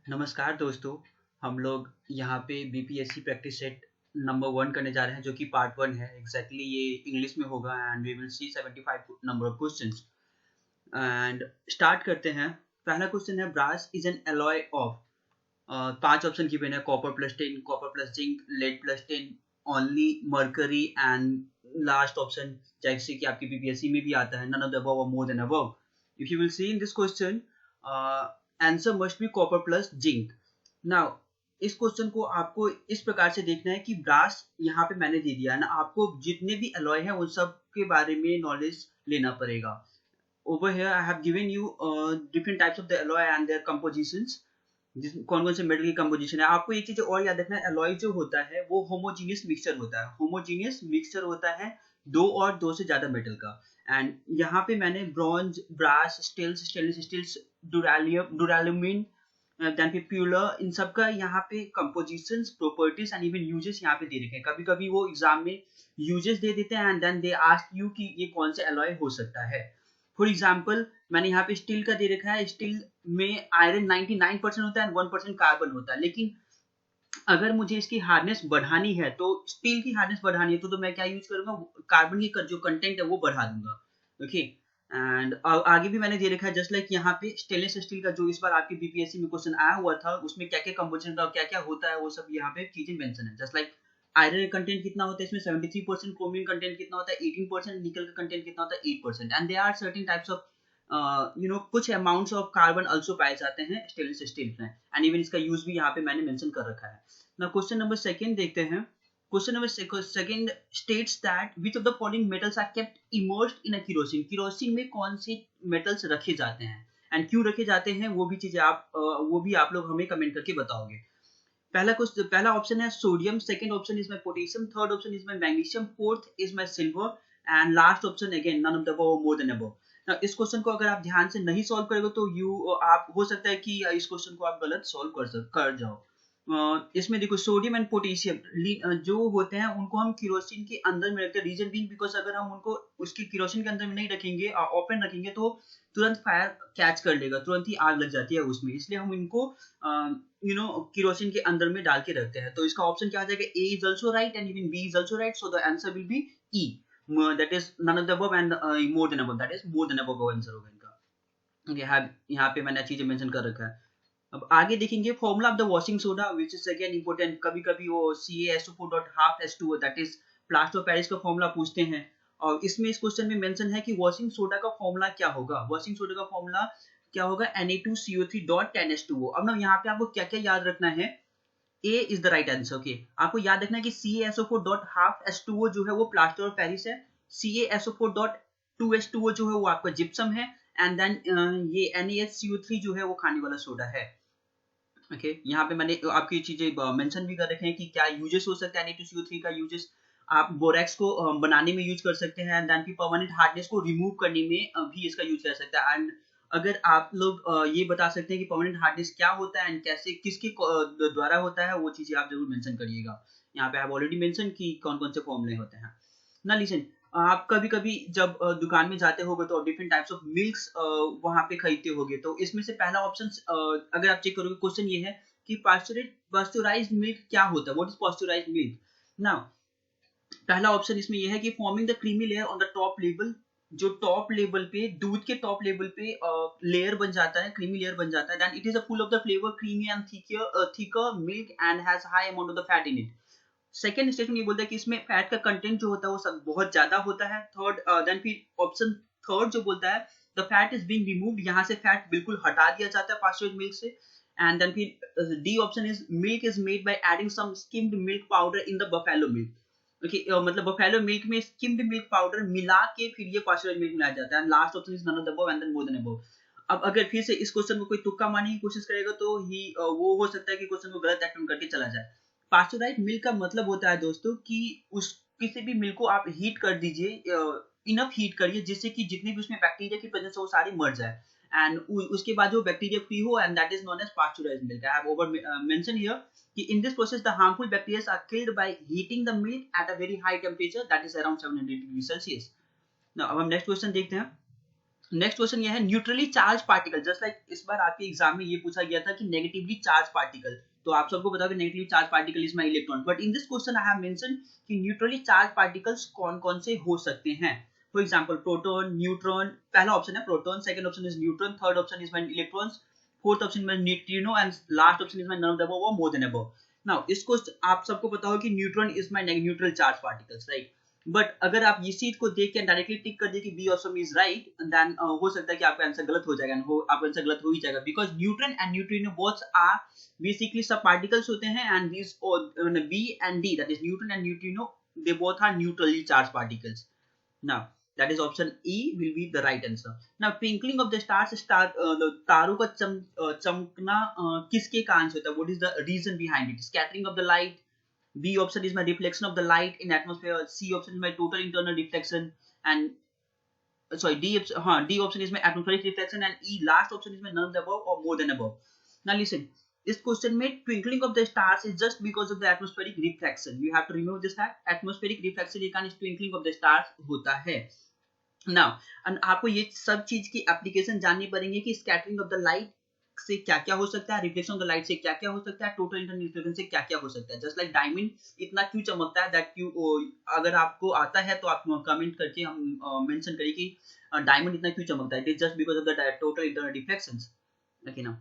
नमस्कार दोस्तों। हम लोग यहाँ पे बीपीएससी प्रैक्टिस सेट नंबर 1 करने जा रहे हैं जो कि पार्ट 1 है। एग्जैक्टली ये इंग्लिश में होगा and we will see 75 number of questions and start करते हैं। पहला क्वेश्चन है brass is an alloy of 5 option given है। Copper plus tin, copper plus zinc, lead plus tin, only mercury and last option जैसे कि आपकी BPSC में भी आता है, नन ऑफ द अबव और more than above. If you will C in this question answer must B copper plus zinc. Now इस question को आपको इस प्रकार से देखना है कि ब्रास यहाँ पे मैंने दे दिया है ना, आपको जितने भी अलॉय है उन सब के बारे में नॉलेज लेना पड़ेगा। Over here I have given you different types of the alloy and their compositions. कौन कौन से मेटल की कंपोजिशन है। आपको एक चीज और याद रखना है, अलॉय जो होता है वो होमोजीनियस मिक्सचर होता है। होमोजीनियस मिक्सचर होता है दो और दो से ज्यादा मेटल का। एंड यहाँ पे मैंने bronze, brass, steels, stainless steels, duralumin, then फिर प्यूलर, इन सब का यहाँ पे compositions, properties and even uses यहाँ पे दे रखे हैं। कभी कभी वो एग्जाम में यूजेस दे देते हैं and then they ask you कि ये कौन से अलॉय हो सकता है। फॉर एग्जाम्पल मैंने यहाँ पे स्टील का दे रखा है। स्टील में आयरन 99% होता है एंड 1% कार्बन होता है। लेकिन अगर मुझे इसकी हार्डनेस बढ़ानी है, तो स्टील की हार्डनेस बढ़ानी है तो मैं क्या यूज करूंगा, कार्बन की जो कंटेंट है वो बढ़ा दूंगा। ओके एंड आगे भी मैंने दे रखा है जस्ट लाइक यहाँ पे स्टेनलेस स्टील का जो इस बार आपके बीपीएससी में क्वेश्चन आया हुआ था, उसमें क्या क्या कंपोजिशन था, क्या क्या होता है, वो सब यहाँ पे चीजें मेंशन है। जस्ट लाइक आयरन कंटेंट कितना होता है इसमें 73%, क्रोमियम कंटेंट कितना होता है 18%, निकल का कंटेंट कितना होता है 8%। And there are certain types of कुछ अमाउंट्स ऑफ कार्बन आल्सो पाए जाते हैं स्टेनलेस स्टील में एंड इवन इसका यूज भी यहाँ पे मैंने मेंशन कर रखा है। ना क्वेश्चन नंबर सेकंड देखते हैं। Question number second states that which of the following metals are kept immersed in a kerosene. Kerosene में कौन से मेटल्स रखे जाते हैं एंड क्यों रखे जाते हैं, वो भी चीजें वो भी आप लोग हमें कमेंट करके बताओगे। पहला ऑप्शन है sodium, second option is my potassium, third option is my magnesium, fourth is my silver and last option again none of the above, more than above. इस क्वेश्चन को अगर आप ध्यान से नहीं सॉल्व करोगे तो आप हो सकता है कि इस क्वेश्चन को आप गलत सॉल्व कर जाओ। इसमें देखो सोडियम एंड पोटेशियम जो होते हैं उनको हम केरोसिन के अंदर में रखते हैं। रीजन बीइंग बिकॉज अगर हम उनको उसके केरोसिन के अंदर में नहीं रखेंगे, ओपन रखेंगे, तो तुरंत फायर कैच कर लेगा, तुरंत ही आग लग जाती है उसमें। इसलिए हम इनको केरोसिन के अंदर में डाल के रखते हैं। तो इसका ऑप्शन क्या आ जाएगा, A is also right and even B is also right, so the answer will be E, that is none of the above and more than above, that is more than above answer होगा इनका। Okay, यहाँ पे मैंने चीजें mention कर रखा है। अब आगे देखेंगे formula of the washing soda which is again important. कभी कभी वो CaSO4.12H2O that is plaster of Paris का फॉर्मूला पूछते हैं और इसमें इस क्वेश्चन में मेंशन है कि वॉशिंग सोडा का फॉर्मूला क्या होगा। वॉशिंग सोडा का फॉर्मूला क्या होगा, Na2CO3.10H2O। अब ना यहाँ पे आपको क्या क्या याद रखना है, A is the right answer. Okay, आपको याद रखना है कि CaSO4.12H2O जो है वो प्लास्टर ऑफ पेरिस है, CaSO4.2H2O जो है वो आपका जिप्सम है एंड देन ये NaHCO3 जो है वो खाने वाला सोडा है। ओके यहाँ पे मैंने आपकी चीजें मेंशन भी कर रखे हैं कि क्या यूजेस हो सकता है। Na2CO3 का यूजेस आप बोरेक्स को बनाने में यूज कर सकते हैं एंड देन फिर परमानेंट हार्डनेस को रिमूव करने में भी इसका यूज कर सकते हैं। एंड अगर आप लोग ये बता सकते हैं कि परमानेंट हार्डनेस क्या होता है एंड कैसे किसके द्वारा होता है, वो चीजें आप जरूर मेंशन करिएगा। यहाँ पे आई ऑलरेडी मेंशन कि कौन कौन से फॉर्मूले होते हैं ना। लिसन, आप कभी कभी जब दुकान में जाते होगे तो डिफरेंट टाइप्स ऑफ मिल्क्स वहां पे खरीदते होगे, तो इसमें से पहला ऑप्शन अगर आप चेक करोगे, क्वेश्चन ये है कि पास्चुराइज्ड मिल्क क्या होता है, what is pasteurised milk. Now पहला ऑप्शन इसमें यह है कि forming the creamy layer on the top level. जो टॉप लेवल पे, दूध के टॉप लेवल पे लेयर बन जाता है, क्रीमी लेयर बन जाता है, then it is a full of the flavour creamy and thicker milk and has high amount of the fat in it. Second statement ये बोलता है कि इसमें फैट का कंटेंट जो होता है वो सब बहुत ज्यादा होता है। थर्ड देन फिर ऑप्शन थर्ड जो बोलता है the fat is being removed, यहाँ से फैट बिल्कुल हटा दिया जाता है पास्चराइज्ड मिल्क से। एंड देन फिर D option is milk is made by adding some skimmed milk powder in the buffalo milk. Okay, मतलब बफेलो मिल्क में स्किम्ड मिल्क पाउडर मिला के फिर ये पास्चराइज्ड मिल्क मिलाया जाता है। Last option is none of the above and then more than above. अब अगर फिर से इस क्वेश्चन को कोई तुक्का मारने की कोशिश करेगा तो ही वो हो सकता है कि क्वेश्चन को गलत अटेम्प्ट करके चला जाए। पास्चराइज्ड मिल्क का मतलब होता है दोस्तों कि उस किसी भी मिल्क को आप हीट कर दीजिए, इनफ हीट करिए जिससे कि जितने भी उसमें बैक्टीरिया की प्रेजेंस है वो सारी मर जाए एंड उसके बाद जो बैक्टीरिया फ्री हो, and that is known as pasteurized milk. I have over mention here कि in this process the harmful bacteria are killed by heating the milk at a very high temperature that is around 700 degree Celsius. Now अब हम next question देखते हैं। Next question ये है neutrally charge particle, just like इस बार आपके exam में ये पूछा गया था कि नेगेटिवली चार्ज पार्टिकल, तो आप सबको पता होगा negatively charge particle is my electron, but in this question I have mention कि न्यूट्रली चार्ज पार्टिकल्स कौन कौन से हो सकते हैं। फॉर एग्जांपल प्रोटॉन, न्यूट्रॉन, पहला ऑप्शन है proton, second option is neutron, third option is my electrons, fourth option is my neutrino and last option is my none of the above और more than above. Now इसको आप सबको पता हो कि neutron is my neutral charge particles, right. But अगर आप इस चीज को देख के डायरेक्टली टिक कर दिए कि B option is right, then हो सकता है कि आपका आंसर गलत हो जाएगा, आपका आंसर गलत हो ही जाएगा, because neutron and neutrino both are basically sub particles होते हैं, and this B and D, that is neutron and neutrino, they both are neutrally charge particles. Now, that is option E will be the right answer. Now, twinkling of the stars, the तारों का चमकना किसके कारण से होता है? What is the reason behind it? Scattering of the light. B option is my reflection of the light in atmosphere. C option is my total internal reflection, and sorry, D option is my atmospheric reflection, and E last option is my none of the above or more than above. Now listen. इस question में twinkling of the stars is just because of the atmospheric reflection, you have to remove this fact, atmospheric reflection के कारण twinkling of the stars होता है। Now and आपको ये सब चीज की एप्लीकेशन जाननी पड़ेंगे कि स्कैटरिंग ऑफ द लाइट से क्या क्या हो सकता है, रिफ्लेक्शन ऑफ द लाइट से क्या क्या हो सकता है, टोटल इंटरनल रिफ्लेक्शन से क्या क्या हो सकता है। जस्ट लाइक डायमंड इतना क्यों चमकता है, दैट क्यों, अगर आपको आता है तो आप कमेंट करके हम मेंशन करिए कि डायमंड इतना क्यों चमकता है, it is just because of the total internal reflections. Okay, now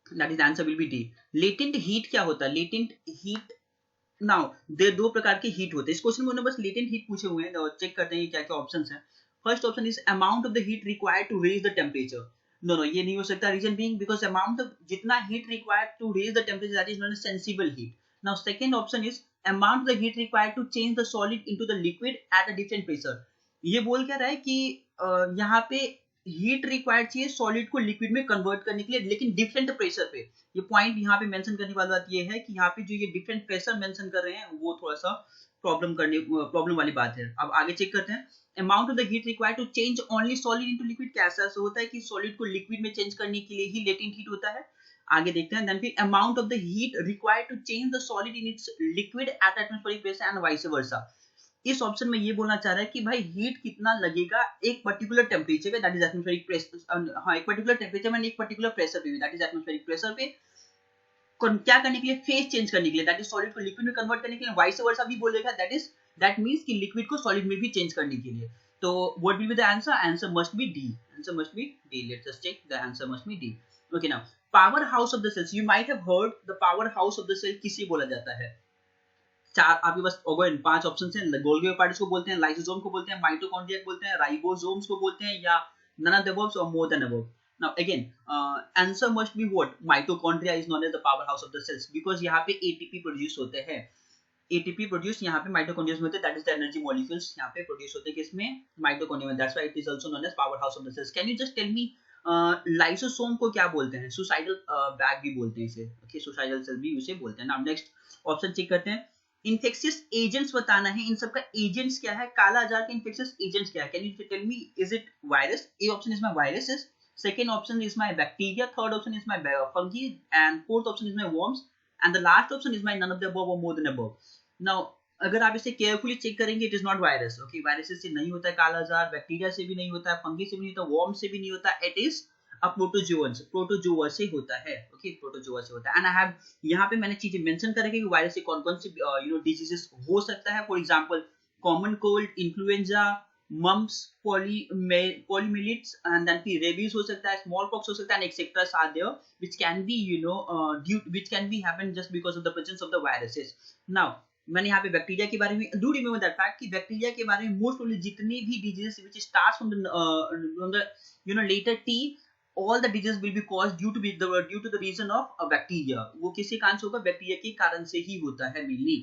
that is answer will B D. Latent heat क्या होता है? लेटेंट हीट, नाउ दे दो प्रकार के हीट होते हैं। इस क्वेश्चन में उन्होंने बस लेटेंट हीट पूछे हुए हैं, और चेक करते हैं क्या क्या ऑप्शंस हैं। First option is amount of the heat required to raise the temperature. No, ये नहीं हो सकता, reason being because amount of जितना heat required to raise the temperature, that is known as sensible heat. Now second option is amount of the heat required to change the solid into the liquid at a different pressure. ये बोल क्या रहा है कि यहाँ पे heat required चाहिए solid को लिक्विड में कन्वर्ट करने के लिए, लेकिन डिफरेंट प्रेशर पे। ये पॉइंट यहाँ पे मेंशन करने वाली बात ये है कि यहाँ पे जो ये डिफरेंट प्रेशर मेंशन कर रहे हैं वो थोड़ा सा प्रॉब्लम वाली बात है। अब आगे चेक करते हैं। Amount of the heat required to change only solid into liquid, कैसा होता है कि सॉलिड को लिक्विड में चेंज करने के लिए ही लेटेंट हीट होता है। आगे देखते हैं। देन फिर amount of the heat required to change the solid in its liquid at atmospheric pressure and vice versa. इस ऑप्शन में ये बोलना चाह रहा है कि भाई हीट कितना लगेगा एक पर्टिकुलर टेम्परेचर पे, दैट इज एटमॉस्फेरिक प्रेशर, हाँ एक पर्टिकुलर टेम्परेचर में एक पर्टिकुलर प्रेशर पे, दैट इज एटमॉस्फेरिक प्रेशर पे क्या करने के लिए, फेज चेंज करने के लिए, दैट इज सॉलिड को लिक्विड में कन्वर्ट करने के लिए। वाइस वर्सा भी बोलेगा, दैट मींस कि लिक्विड को सॉलिड में भी चेंज करने के लिए। तो what will be the answer? Answer must be D, answer must be D. Let's just check, the answer must be D. Okay, now power house of the cells, you might have heard the power house of the cell किसे बोला जाता है? चार आपके पास ओगोइन 5 options हैं। Golgi apparatus को बोलते हैं, लाइसोसोम को बोलते हैं, माइटोकॉन्ड्रिया को बोलते हैं, राइबोसोम्स को बोलते हैं, या नन ऑफ द अबव और more than above. Now again, answer must be what? Mitochondria is known as the powerhouse of the cells because यहाँ पे ATP प्रोड्यूस होते हैं। ATP प्रोड्यूस यहाँ पे माइटोकॉन्ड्रिया में होते हैं, that is the energy molecules यहाँ पे प्रोड्यूस होते हैं किसमें? माइटोकॉन्ड्रिया में। That's why it is also known as powerhouse of the cells. Can you just tell me lysosome को क्या बोलते हैं? सुसाइडल बैग भी बोलते हैं इसे, ओके, सुसाइडल सेल भी उसे बोलते हैं। नाउ नेक्स्ट ऑप्शन चेक करते हैं। इन्फेक्शियस एजेंट्स बताना है, इन सबका एजेंट्स क्या है, काला आजार के इन्फेक्शियस एजेंट्स क्या है? Can you tell me, is it virus? A option is my viruses, second option is my bacteria, third option is my fungi, and fourth option is my worms, and the last option is my none of the above or more than above. Now अगर आप इसे carefully check करेंगे, it is not virus, okay, virus से नहीं होता है काला आजार, बैक्टीरिया से भी नहीं होता है, फंगी से भी नहीं होता, वर्म से भी नहीं होता, इट इज अ प्रोटोजोआ से होता है, ओके, प्रोटोजोआ से होता है। एंड आई हैव यहाँ पे मैंने चीजें मेंशन कर रखी कि वायरस से कौन कौन सी डिजीजेस हो सकता है। For example common cold, influenza, mumps, poliomyelitis, and then फिर रेबीज हो सकता है, स्मॉल पॉक्स हो सकता है, and etcetera are there which can be which can be happen just because of the presence of the viruses. Now मैंने यहाँ पे बैक्टीरिया के बारे में, डू रिमेंबर दैट फैक्ट कि बैक्टीरिया के बारे में मोस्ट प्रोबेबली जितने भी diseases which starts from the letter T, all the diseases will be caused due to the reason of a bacteria। वो किसी कारण से होगा, बैक्टीरिया के कारण से ही होता है मेनली।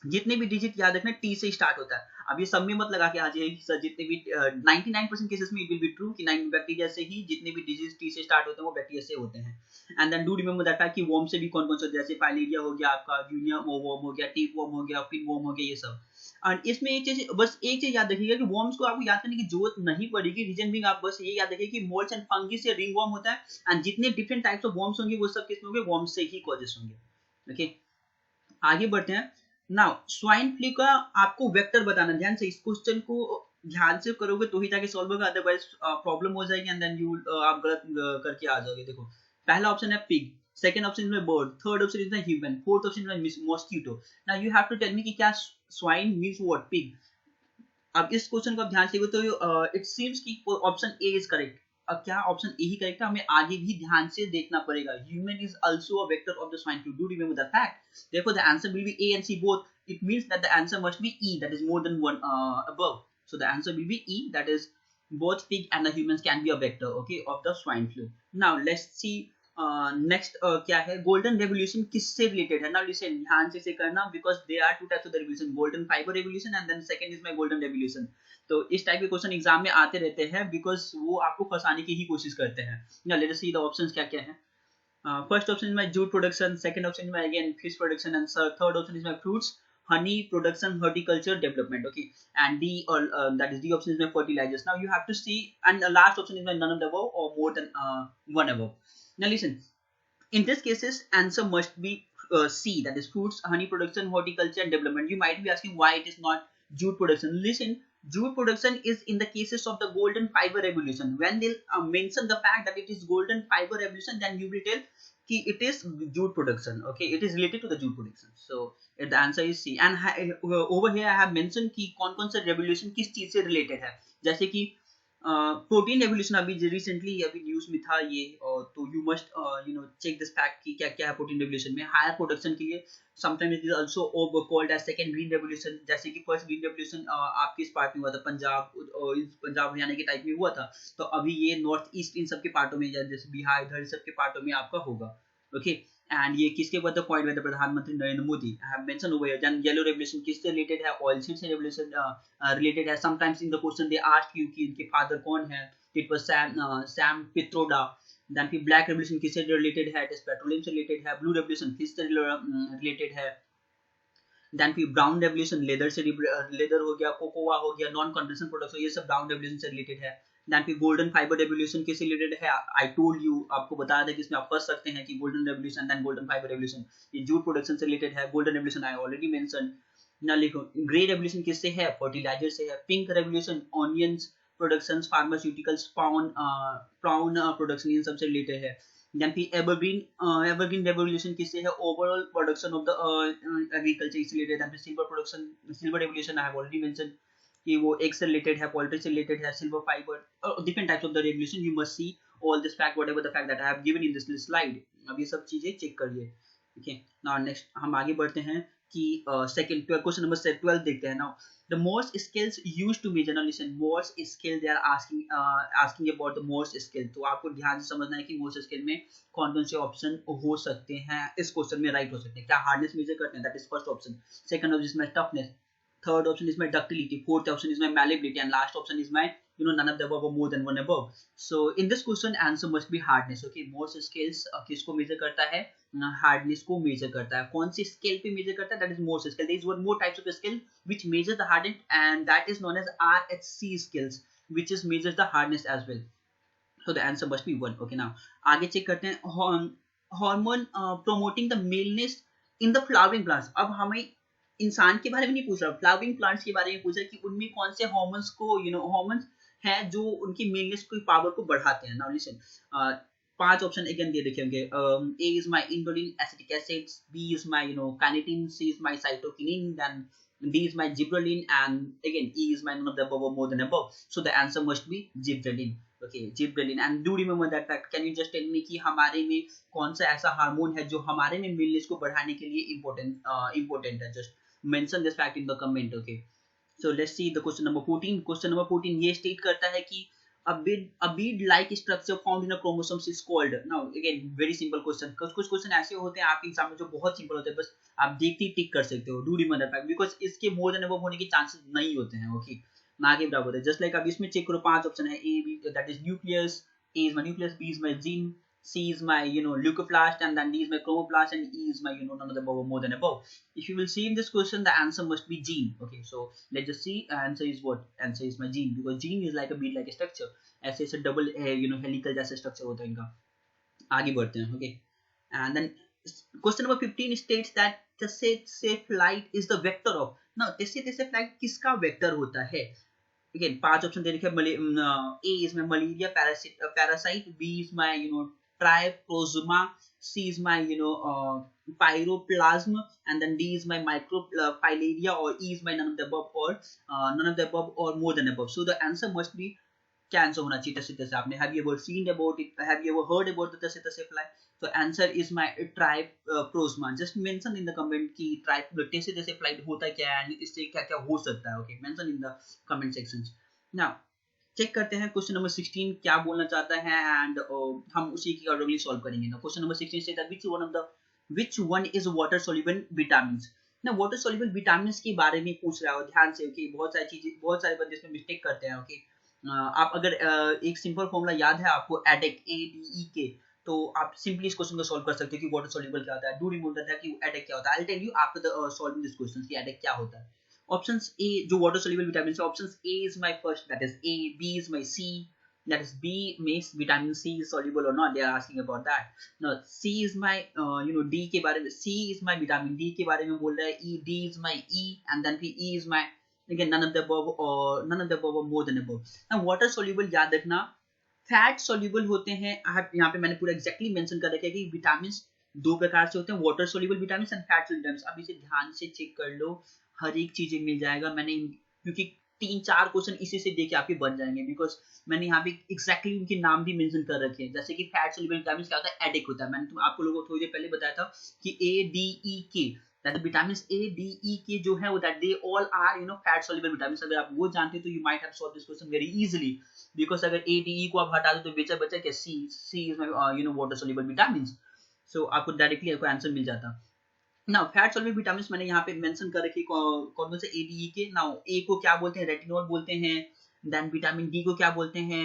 जितने भी डिजिट याद रखना टी से स्टार्ट होता है। अब ये सब में मत लगा के आ जाए कि सर जितने भी 99% केसेस में इट विल बी ट्रू कि 9 बैक्टीरिया से ही जितने भी डिजीज टी से स्टार्ट होते हैं वो बैक्टीरिया से होते हैं। And then do remember that fact कि वर्म से भी कौन कौन से, जैसे फाइलेरिया हो गया, आपका जूनियर वर्म हो गया, टेप वर्म हो गया, पिन वर्म हो गया, ये सब। एंड इसमें एक चीज, बस एक चीज याद रखिएगा कि वर्म्स को आपको याद करने की जरूरत नहीं पड़ेगी, रीजन भी आप बस ये याद रखिए कि मोल्ड्स एंड फंगी से रिंग वर्म होता है, एंड जितने डिफरेंट टाइप्स ऑफ वर्म्स होंगे वो सब किसमें होंगे? वर्म्स से ही कॉजेस होंगे। ओके, आगे बढ़ते हैं। नाउ स्वाइन फ्लू का आपको वेक्टर बताना, ध्यान से इस क्वेश्चन को ध्यान से करोगे तो ही जाके सॉल्व होगा, अदरवाइज प्रॉब्लम हो जाएगी एंड देन यू आप गलत करके आ जाओगे। देखो पहला ऑप्शन है पिग, सेकंड ऑप्शन है bird, third option is human, fourth option is mosquito. Now you have to tell me कि क्या स्वाइन मींस व्हाट, पिग। अब इस क्वेश्चन को आप ध्यान से देखो तो इट सीम्स कि ऑप्शन ए इज करेक्ट। अब क्या ऑप्शन ए ही करेक्ट है, हमें आगे भी ध्यान से देखना पड़ेगा। Human is also a vector of the swine flu, do remember that fact. Therefore the answer will be A and C both, it means that the answer must be E, that is more than one above. So the answer will be E, that is both pig and the humans can be a vector, okay, of the swine flu. Now let's see next क्या है, golden revolution किससे related है। Now listen ध्यान से करना, because they are two types of the revolution, golden fibre revolution and then second is my golden revolution. तो इस type के क्वेश्चन एग्जाम में आते रहते हैं बिकॉज वो आपको फंसाने की ही कोशिश करते हैं। Now let us see the options क्या क्या है। First option is my jute production, second option is my again fish production, and third option is my fruits, honey production, horticulture development, okay, and D or that is D option is my fertilizers. Now you have to see, and the last option is my none of the above or more than one above. Now listen, in this cases answer must be C, that is fruits, honey production, horticulture and development. You might be asking why it is not jute production. Listen, jute production is in the cases of the golden fiber revolution. When they mention the fact that it is golden fiber revolution, then you will tell कि it is jute production, okay, it is related to the jute production. So the answer is C. And over here I have mentioned कि कौन कौन सा revolution किस चीज से related है, जैसे कि प्रोटीन रेवोल्यूशन अभी रिसेंटली अभी न्यूज में था ये, तो you must you know check this fact कि क्या क्या है प्रोटीन रेवोल्यूशन में। हायर प्रोडक्शन के लिए sometimes it is also called as second green revolution, जैसे कि फर्स्ट ग्रीन रेवोल्यूशन आपके इस पार्ट में हुआ था, पंजाब हरियाणा के टाइप में हुआ था, तो अभी ये नॉर्थ ईस्ट इन सब के पार्टों में, जैसे बिहार इधर सब के पार्टों में आपका होगा, ओके। एंड ये किसके ऊपर द पॉइंट विद प्रधानमंत्री Narendra Modi, I have mention over here. Then yellow revolution किससे रिलेटेड है, ऑयल सीड से रेवोल्यूशन रिलेटेड है। Sometimes in the question they ask you कि इनके फादर कौन है, it was Sam Pitroda. Then फिर ब्लैक रेवोल्यूशन किससे रिलेटेड है, इट इज पेट्रोलियम से रिलेटेड है। ब्लू रेवोल्यूशन किससे रिलेटेड है, देन फिर ब्राउन रेवोल्यूशन लेदर से, लेदर हो गया, कोकोआ हो गया, नॉन कन्वेंशनल प्रोडक्ट्स, ये सब ब्राउन रेवोल्यूशन से रिलेटेड है। देन फिर गोल्डन फाइबर रेवोल्यूशन किससे रिलेटेड है, आई टोल्ड यू, आपको बताया था कि इसमें आप फंस सकते हैं कि golden revolution then golden fibre revolution, ये जूट प्रोडक्शन से रिलेटेड है। Golden revolution I already mention. ना लिखो, ग्रे रेवोल्यूशन किससे है, फर्टिलाइजर से है। Pink revolution onions production, pharmaceuticals, prawn production, इन सबसे रिलेटेड है। देन फिर एवरग्रीन रेवोल्यूशन किससे है, overall production of the agriculture इससे रिलेटेड है। Silver production, silver revolution I have already mention कि वो एग से रिलेटेड है, पोल्ट्री से रिलेटेड है, silver fibre, different types of the revolution. You must see all this fact whatever the fact that I have given in this slide. अब ये सब चीजें चेक करिए, ओके। नाउ नेक्स्ट हम आगे बढ़ते हैं कि सेकंड क्वेश्चन नंबर 12 देखते हैं। Now the Morse scales used to measure, now listen, Morse scale they are asking about the Morse scale, तो आपको ध्यान से समझना है कि Morse scale में कौन कौन से ऑप्शन हो सकते हैं, इस क्वेश्चन में राइट हो सकते हैं। क्या हार्डनेस मेजर करते हैं, that is first option. Second option is my toughness, third option is my ductility, fourth option is my malleability, and last option is my none of the above or more than one above. So in this question answer must be hardness, okay। Morse scales किसको major करता है, hardness को major करता है। कौन सी scale पे measure करता है, that is Mohs scale. There is one more types of scale which measure the hardness and that is known as RHC scales which is measures the hardness as well. So the answer must be 1, okay. Now आगे check करते हैं, hormone promoting the maleness in the flowering plants. अब हमें इंसान के बारे में नहीं पूछ रहा, फ्लावरिंग प्लांट्स के बारे में पूछ रहा है कि उनमें कौन से हार्मोन्स को हार्मोन्स है जो उनकी मेलनेस की पावर को बढ़ाते हैं। Now listen, 5 option again they रखे होंगे। A is my inulin acetic acids, B is my carnitine, C is my cytokinin, then D is my gibberellin, and again E is my none of the above or more than above. So the answer must be gibberellin, okay, gibberellin। And do remember that fact, can you just tell me कि हमारे में कौन सा ऐसा hormone है जो हमारे में मेलनेस को बढ़ाने के लिए इम्पोर्टेंट है, just mention this fact in the comment, okay। So let's see the question number 14। question number 14 ये स्टेट करता है कि a bead like structure found in a chromosomes is called, now again very simple question। कुछ question ऐसे होते हैं आपके exam में जो बहुत सिंपल होते हैं, बस आप देखते ही टिक कर सकते हो, do remember that fact, because इसके मोर देन अबव होने के चांसेस नहीं होते हैं, ओके, ना के बराबर है। जस्ट लाइक अब इसमें चेक करो, 5 ऑप्शन है, A B, that is nucleus, A is my nucleus, B is my gene, C is my leucoplast, and then D is my chromoplast, and E is my none of the above or more than above. If you will see in this question, the answer must be gene, okay। So let's just see, answer is what, answer is my gene, because gene is like a bead like a structure, ऐसे ऐसे double helical जैसे structure होता है इनका। आगे बढ़ते हैं, okay. And then question number 15 states that tsetse flight is the vector of, now tsetse flight किसका वेक्टर होता है, again 5 ऑप्शन दे रखे हैं. A is my malaria parasite, B is my trypozoema, C is my pyroplasm, and then D is my microfilaria, or E is my none of the above, or none of the above, or more than above. So the answer must be, क्या answer होना चाहिए tsetse आपने, have you ever seen about it, have you ever heard about the tsetse fly? तो answer is my trypanosoma. Just mention in the comment कि tsetse fly होता क्या है, इससे क्या क्या हो सकता है. Okay, mention in the comment section. Now check करते हैं क्वेश्चन नंबर 16 क्या बोलना चाहता है, एंड हम उसी की ऑर्डरली सॉल्व करेंगे ना. क्वेश्चन नंबर 16 से which one is water soluble vitamins. ना वाटर सोल्यूबल विटामिन के बारे में पूछ रहा हो, ध्यान से. ओके, बहुत सारी चीजें, बहुत सारे बंदे इसमें मिस्टेक करते हैं. ओके, आप अगर एक सिंपल फॉर्मूला याद है आपको, एडेक, ADEK, तो आप सिंपली इस क्वेश्चन को सॉल्व कर सकते हो कि वाटर सोल्यूबल क्या होता है. डू रिमेंबर दैट कि एडेक क्या होता है. I will tell you after the solving this question कि एडेक क्या होता है. ऑप्शंस ए जो वाटर सोल्यूबल विटामिन है, options A is my first, that is A, B is my C, that is B makes vitamin C soluble or not, they are asking about that. Now C is my D के बारे में, C is my vitamin D के बारे में बोल रहा है, D is my E, and then E is my, again none of the above or more than above. Now water soluble याद रखना, फैट soluble होते हैं. यहाँ पे मैंने पूरा exactly mention कर रखा है कि विटामिन दो प्रकार से होते हैं, water soluble vitamin and fat soluble vitamin. अब इसे ध्यान से चेक कर लो, हर एक चीजें मिल जाएगा. मैंने क्योंकि 3-4 क्वेश्चन इसी से देख के आपके बन जाएंगे, बिकॉज मैंने यहाँ पे एक्जैक्टली उनके नाम भी मेंशन कर रखे हैं. जैसे कि फैट सोल्यूबल विटामिन क्या होता है, एडिक होता है. मैंने आपको लोगों को थोड़ी देर पहले बताया था कि ADEK, that the vitamins ADEK जो है वो that they all are fat soluble vitamins. अगर आप वो जानते हो तो you might have solve this question very easily, because अगर ADE को आप हटा दो तो बचा बचा क्या, C is my water soluble vitamins. So आपको डायरेक्टली आपको आंसर मिल जाता. नाउ फैट सोल्यूबल विटामिन्स मैंने यहाँ पे मेंशन कर रखी कौन से ADE. नाउ ए को क्या बोलते हैं, रेटिनॉल बोलते हैं. देन विटामिन डी को क्या बोलते हैं,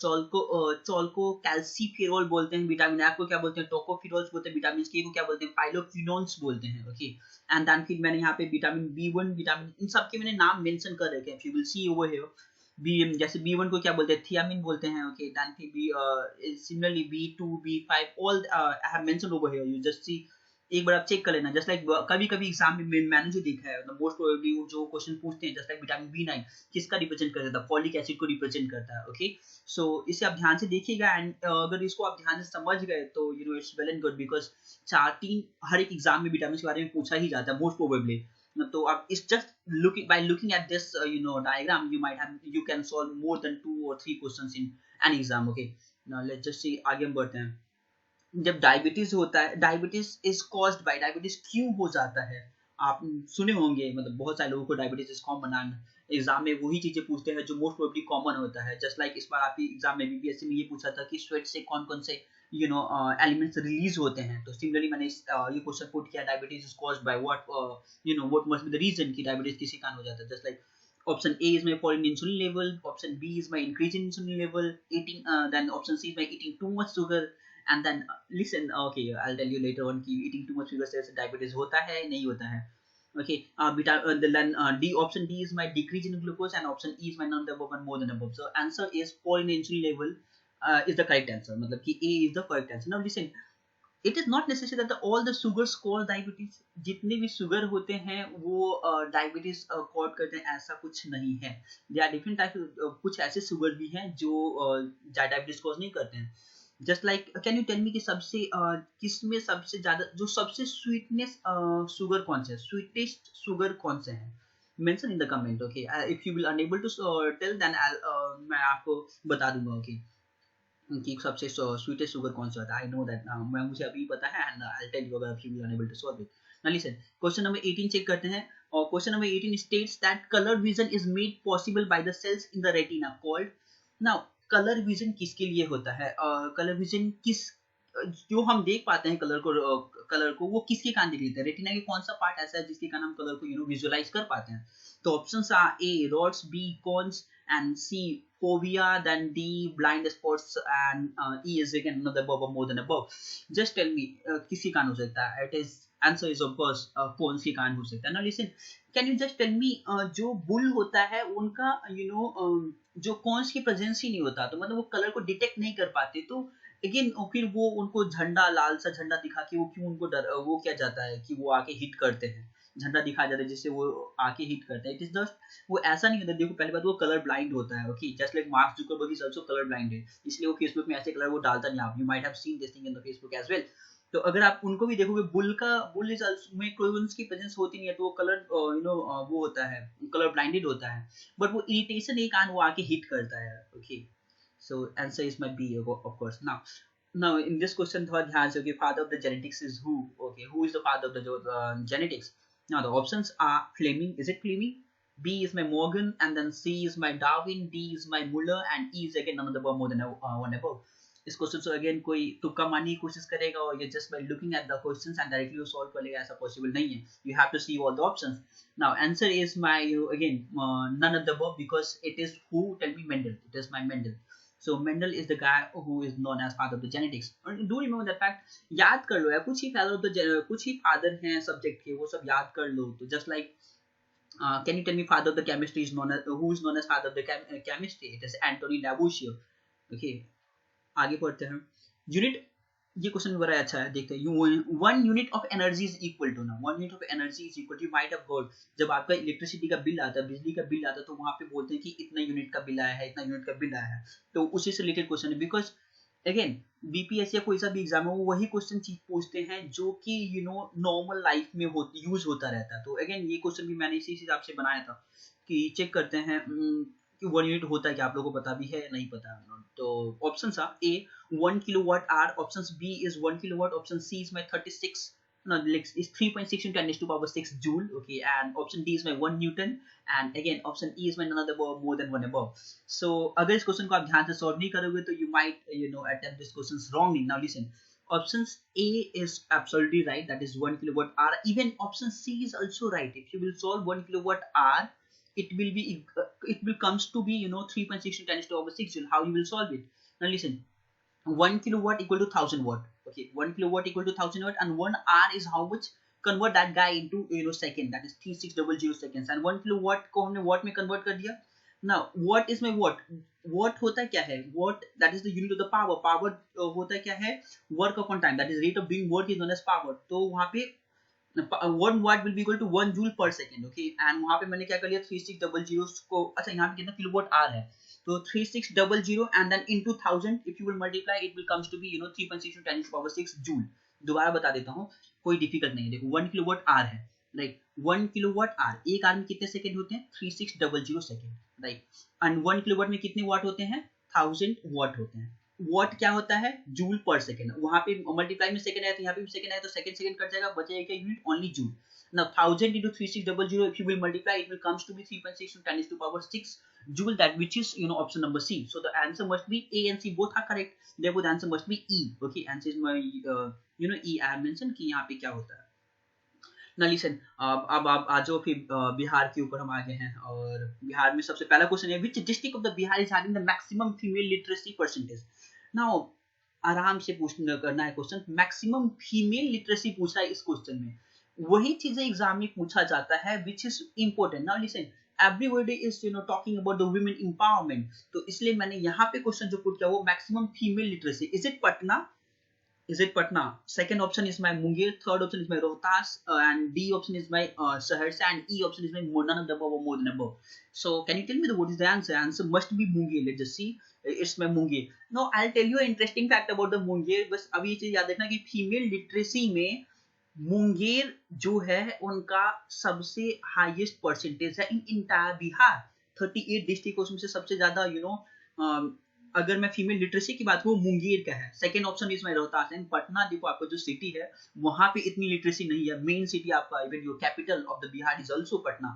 चोल्को कैल्सीफेरॉल बोलते हैं. विटामिन एफ को क्या बोलते हैं, टोकोफेरॉल्स बोलते हैं. विटामिन के को क्या बोलते हैं, फाइलोक्विनोन्स बोलते हैं. ओके, एंड देन फिर मैंने यहाँ पे विटामिन B1 विटामिन, इन सब के मैंने नाम मेंशन कर रखे हैं. You will C over here. जैसे B1 को क्या बोलते हैं, थियामिन बोलते हैं. ओके, देन फिर similarly B2 B5 all I have mentioned over here. You just see, एक बार आप चेक कर लेना. जस्ट लाइक कभी कभी एग्जाम में मैंने जो देखा है, मोस्ट प्रोबेबली जो क्वेश्चन पूछते हैं, जस्ट लाइक विटामिन B9 किसका रिप्रेजेंट करता है, फॉलिक एसिड को रिप्रेजेंट करता है. ओके, सो इसे आप ध्यान से देखिएगा, एंड अगर इसको आप ध्यान से समझ गए तो it's well and good, because 4-3 हर एक एग्जाम में विटामिन के बारे में पूछा ही जाता है मोस्ट प्रोबेबली. तो आप इस just looking at this diagram you can solve more than 2 or 3 questions in an exam. Okay, now let's just see, आगे हम बढ़ते हैं. जब डायबिटीज होता है, diabetes is caused bye, diabetes क्यों हो जाता है, आप सुने होंगे, मतलब बहुत सारे लोगों को डायबिटीज इज कॉमन. एग्जाम में वही चीजें पूछते हैं जो मोस्ट प्रोबेबली कॉमन होता है. जस्ट लाइक इस बार आपकी एग्जाम में बीपीएससी में ये पूछा था कि स्वेट से कौन कौन से एलिमेंट्स रिलीज होते हैं. तो सिमिलरली मैंने ये क्वेश्चन पुट किया, diabetes is caused by what, what must be the reason कि डायबिटीज किसी कारण हो जाता है. Just like option A is my fall in insulin level, option B is my increase in insulin level, then option C is my eating too much sugar, and then listen, okay, I'll tell you later on कि eating too much sugar से diabetes होता है नहीं होता है. Okay, then D, option D is my decrease in glucose, and option E is my none of the above and more than above. So answer is fall in insulin level is the correct answer, मतलब कि A is the correct answer. Now listen, it is not necessary that all the sugars cause diabetes. जितने भी sugar होते हैं वो diabetes cause करते हैं, ऐसा कुछ नहीं है. दे आर डिफरेंट टाइप, कुछ ऐसे शुगर भी हैं जो डायबिटीज कॉज नहीं करते हैं. Just like can you tell me कि सबसे किसमें सबसे ज्यादा जो सबसे स्वीटनेस शुगर कौन से है, स्वीटेस्ट शुगर कौन से हैं, mention in the comment. Okay, if you will unable to tell then मैं आपको बता दूंगा. ओके, कि सबसे स्वीटेस्ट शुगर कौन सा होता है. आई नो दैट, मैं मुझे अभी पता है, एंड आई टेल यू अगर you are unable to solve it. Now listen, question number 18 check करते हैं. और question number 18 states that colour vision is made possible by the cells in the retina called. Now colour vision किसके लिए होता है, colour vision किस, जो हम देख पाते हैं कलर को वो किसके कारण देख लेते हैं, रेटिना के कौन सा पार्ट ऐसा है जिसके कारण हम कलर को विजुअलाइज कर पाते हैं. तो options are A rods, B cones, and C fovea, then D blind spots, and E is again another above or more than above. Just tell me किसी कारण हो सकता है. It is answer is of course cones के कारण हो सकता है. Now listen, can you just tell me जो बुल होता है उनका जो कॉन्स की प्रेजेंस ही नहीं होता, तो मतलब वो कलर को डिटेक्ट नहीं कर पाते, तो अगेन फिर वो उनको झंडा, लाल सा झंडा दिखा के वो क्यों उनको वो किया जाता है कि वो आके हिट करते हैं, झंडा दिखाया जाता है जिससे वो आके हिट करता है। इट इज जस्ट वो ऐसा नहीं होता, देखो पहली बात वो कलर ब्लाइंड होता है, okay, just like mark Zuckerberg is also colour blinded, इसलिए वो फेसबुक में ऐसे कलर वो डालता नहीं। आप you might have seen this thing in the Facebook as well. तो अगर आप उनको भी देखोगे, बुल इज आल्सो में क्लोवेंस की प्रेजेंस होती नहीं है, तो वो कलर वो होता है, कलर ब्लाइंडेड होता है, बट वो इरिटेशन एक आन वो आके हिट करता है, okay. So answer is my B, of course. Now in this question थोड़ा ध्यान से, okay, father of the genetics is who? Okay, who is the father of the genetics? Now the options are Fleming. Is it Fleming? B is my Morgan, and then C is my Darwin, D is my Muller, and E is again none of the above, more than one above. इस question से again कोई तुक्का मारने की कोशिश करेगा और ये just by looking at the questions and directly solve कर लेगा, ऐसा पॉसिबल नहीं है। You have to see all the options. Now answer is my again none of the above because it is who, tell me, Mendel. It is my Mendel. So Mendel is the guy who is known as father of the genetics. And do remember that fact. याद कर लो यार, कुछ ही father of the कुछ ही father हैं subject के, वो सब याद कर लो। तो just like can you tell me father of the chemistry is known as, who is known as father of the chemistry? It is Anthony Lavoisier. Okay, आगे पढ़ते हैं। यूनिट, ये क्वेश्चन भी बड़ा अच्छा है, देखते हैं। 1 unit of energy is equal to, ना 1 unit of energy is equal to, you might have heard, जब आपका इलेक्ट्रिसिटी का बिल आता है, बिजली का बिल आता है, तो वहां पे बोलते हैं कि इतना यूनिट का बिल आया है, इतना यूनिट का बिल आया है। तो उसी से रिलेटेड क्वेश्चन है, बिकॉज अगेन बीपीएससी या कोई सा भी एग्जाम है वो वही क्वेश्चन चीज पूछते हैं जो कि नॉर्मल लाइफ में यूज होता रहता है। तो अगेन ये क्वेश्चन भी मैंने इसी हिसाब से बनाया था कि चेक करते हैं कि 1 यूनिट होता है क्या, आप लोगों को पता भी है नहीं पता। तो ऑप्शन था ए 1 kilowatt hour, options B is 1 kilowatt, option C is my 36, no, is 3.6 into 10 to power 6 joule, okay, and option D is my 1 newton, and again option E is my none of the above, more than one above. So अगर इस question को आप ध्यान से solve नहीं करोगे तो you might attempt this questions wrongly. Now listen, options A is absolutely right, that is 1 kilowatt hour. Even option C is also right. If you will solve 1 kilowatt hour, it will comes to be 3.6 into 10 to power 6 joule. How you will solve it? Now listen, 1 kilowatt equal to 1000 watt, okay, 1 kilowatt equal to 1000 watt, and 1 hour is how much, convert that guy into second, that is 3600 seconds, and 1 kilowatt को हमने watt में convert कर दिया। now what is my watt होता क्या है, watt that is the unit of the power होता क्या है, work upon time, that is rate of doing work is known as power। तो वहाँ पे 1 watt will be equal to 1 joule per second, okay, and वहाँ पे मैंने क्या कर लिया 3600 को, अच्छा यहाँ पे कितना किलोवाट आवर है, तो 3600 and then into 1000, if you will multiply it will comes to be 3.6 to 10 to power 6 joule। दोबारा बता देता हूँ, कोई डिफिकल्ट नहीं है। देखो 1 किलोवाट आवर है, राइट, 1 किलोवाट आवर, एक आवर में कितने सेकंड होते हैं, 3600 सेकंड, राइट, एंड 1 किलोवाट में कितने वाट होते हैं, 1000 वाट होते हैं। वाट क्या होता है, जूल पर सेकंड, वहां पे मल्टीप्लाई में सेकंड आया तो यहाँ पे भी सेकंड आया, तो सेकंड कट जाएगा, बचेगा क्या unit, only joule. Now 1000 into 3600, if you will multiply, it will comes to be 3.6 to 10 to power 6 joule, that which is option number C. So the answer must be A and C, both are correct. Therefore the answer must be E. Okay, answer is my E. I have mentioned कि यहाँ पे क्या होता है। Now listen, अब आप आ जाओ फिर बिहार के ऊपर हम आ गए हैं, और बिहार में सबसे पहला क्वेश्चन है, which district of the Bihar is having the maximum female literacy percentage? Now आराम से पूछना करना है क्वेश्चन, मैक्सिमम फीमेल लिटरेसी पूछा है इस क्वेश्चन में, वही चीजें एग्जाम में पूछा जाता है which is important. Now listen, everybody is talking about the women empowerment, तो इसलिए मैंने यहाँ पे क्वेश्चन जो पुट किया वो maximum female literacy, is it Patna, is it Patna? Second option is my Munger, third option is my Rohtas, and D option is my Saharsa, and E option is my none of the above or more than above. So can you tell me what is the answer? Answer must be Munger. Let's just see. It's my Munger. Now I'll tell you an interesting fact about the Munger. बस अभी ये चीज याद रखना कि female literacy में मुंगेर जो है उनका सबसे हाईएस्ट परसेंटेज है इन इंटायर बिहार। 38 डिस्ट्रिक्ट उसमें से सबसे ज्यादा अगर मैं फीमेल लिटरेसी की बात करूँ मुंगेर का है। Second option is my Rohtas and Patna. देखो आपका जो सिटी है वहां पे इतनी लिटरेसी नहीं है, मेन सिटी आपका even your capital of the Bihar is also Patna,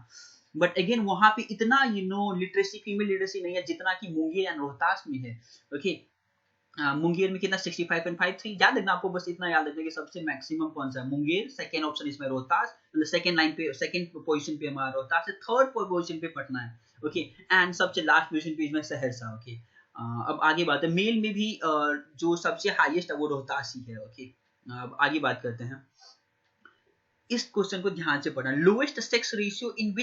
but again वहां पे इतना लिटरेसी फीमेल लिटरेसी नहीं है जितना कि मुंगेर एंड रोहतास में है। ओके, मुंगेर में कितना 65.53, याद रखना आपको, बस इतना याद रखना कि सबसे मैक्सिमम कौन सा है, मुंगेर। सेकंड ऑप्शन इसमें रोहतास, सेकंड लाइन पे सेकंड पोजीशन पे हमारा रोहतास है, थर्ड पोजीशन पे पटना है। ओके, एंड सबसे लास्ट पोजीशन पे इसमें सहरसा। ओके, अब आगे बात है, मेल में भी जो सबसे हाईएस्ट है वो रोहतास ही है। ओके, अब आगे बात करते हैं, इस क्वेश्चन को ध्यान से पढ़ना। Lowest sex ratio in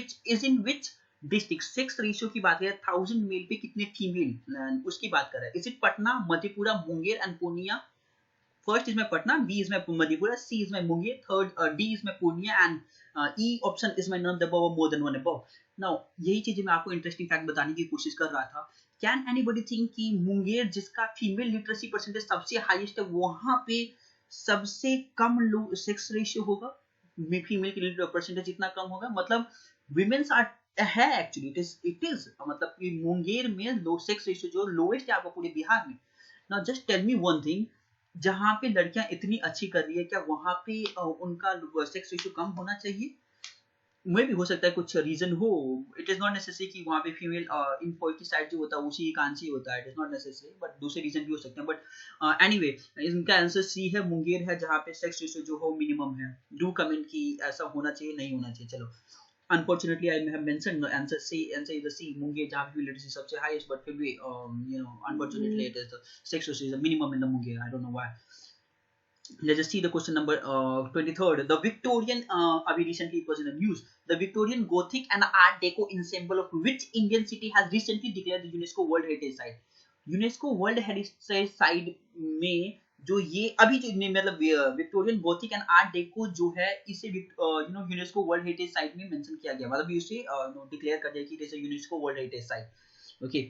which district, sex ratio की बात करें 1000 मेल पे कितने फीमेल, उसकी बात कर रहा है. Is it Patna, Madhepura, Munger and Purnia? First is में पटना, बी इज में मधेपुरा, सी इज में मुंगेर, थर्ड डी इज में Purnia and E option is में नन अबव और more than one above. Now यही चीजें मैं आपको इंटरेस्टिंग फैक्ट बताने की कोशिश कर रहा था. कैन एनीबॉडी थिंक कि मुंगेर जिसका फीमेल लिटरेसी परसेंटेज सबसे हाईएस्ट है, वहां पे सबसे कम लो सेक्स रेशियो होगा, फीमेल की परसेंटेज इतना कम होगा? मतलब विमेन्स आर है एक्चुअली, इट इज मतलब कि मुंगेर में लो सेक्स रेशियो जो लोएस्ट है आपको पूरे बिहार में. Now just tell me one thing, जहां पे लड़कियां इतनी अच्छी कर रही है, क्या वहां पे उनका सेक्स रेशियो कम होना चाहिए? में भी हो सकता है कुछ रीजन हो. इट इज नॉट नेसेसरी कि वहां पे फीमेल इनफर्टिसाइड जो होता है उसी कान से होता है. It is not necessary, but दूसरे रीजन भी हो सकते हैं. बट एनीवे, इनका आंसर सी है, मुंगेर है जहां पे सेक्स रेशियो जो हो मिनिमम है. डू कमेंट कि ऐसा होना चाहिए नहीं होना चाहिए. चलो, unfortunately I have mentioned the answer C. Answer is the C. Munger जहाँ पे literacy सबसे highest, but फिर भी unfortunately it is the sex ratio is the minimum in the Munger. I don't know why. Let's just see the question number 23rd. The Victorian अभी recently it was in the news. The Victorian Gothic and Art Deco ensemble of which Indian city has recently declared the UNESCO World Heritage Site? UNESCO World Heritage Site में जो ये अभी जो मतलब Victorian Gothic and art deco जो है, इसे UNESCO world heritage site में मेंशन किया गया, मतलब इसे डिक्लेयर कर दिया कि it is a UNESCO world heritage site. Okay,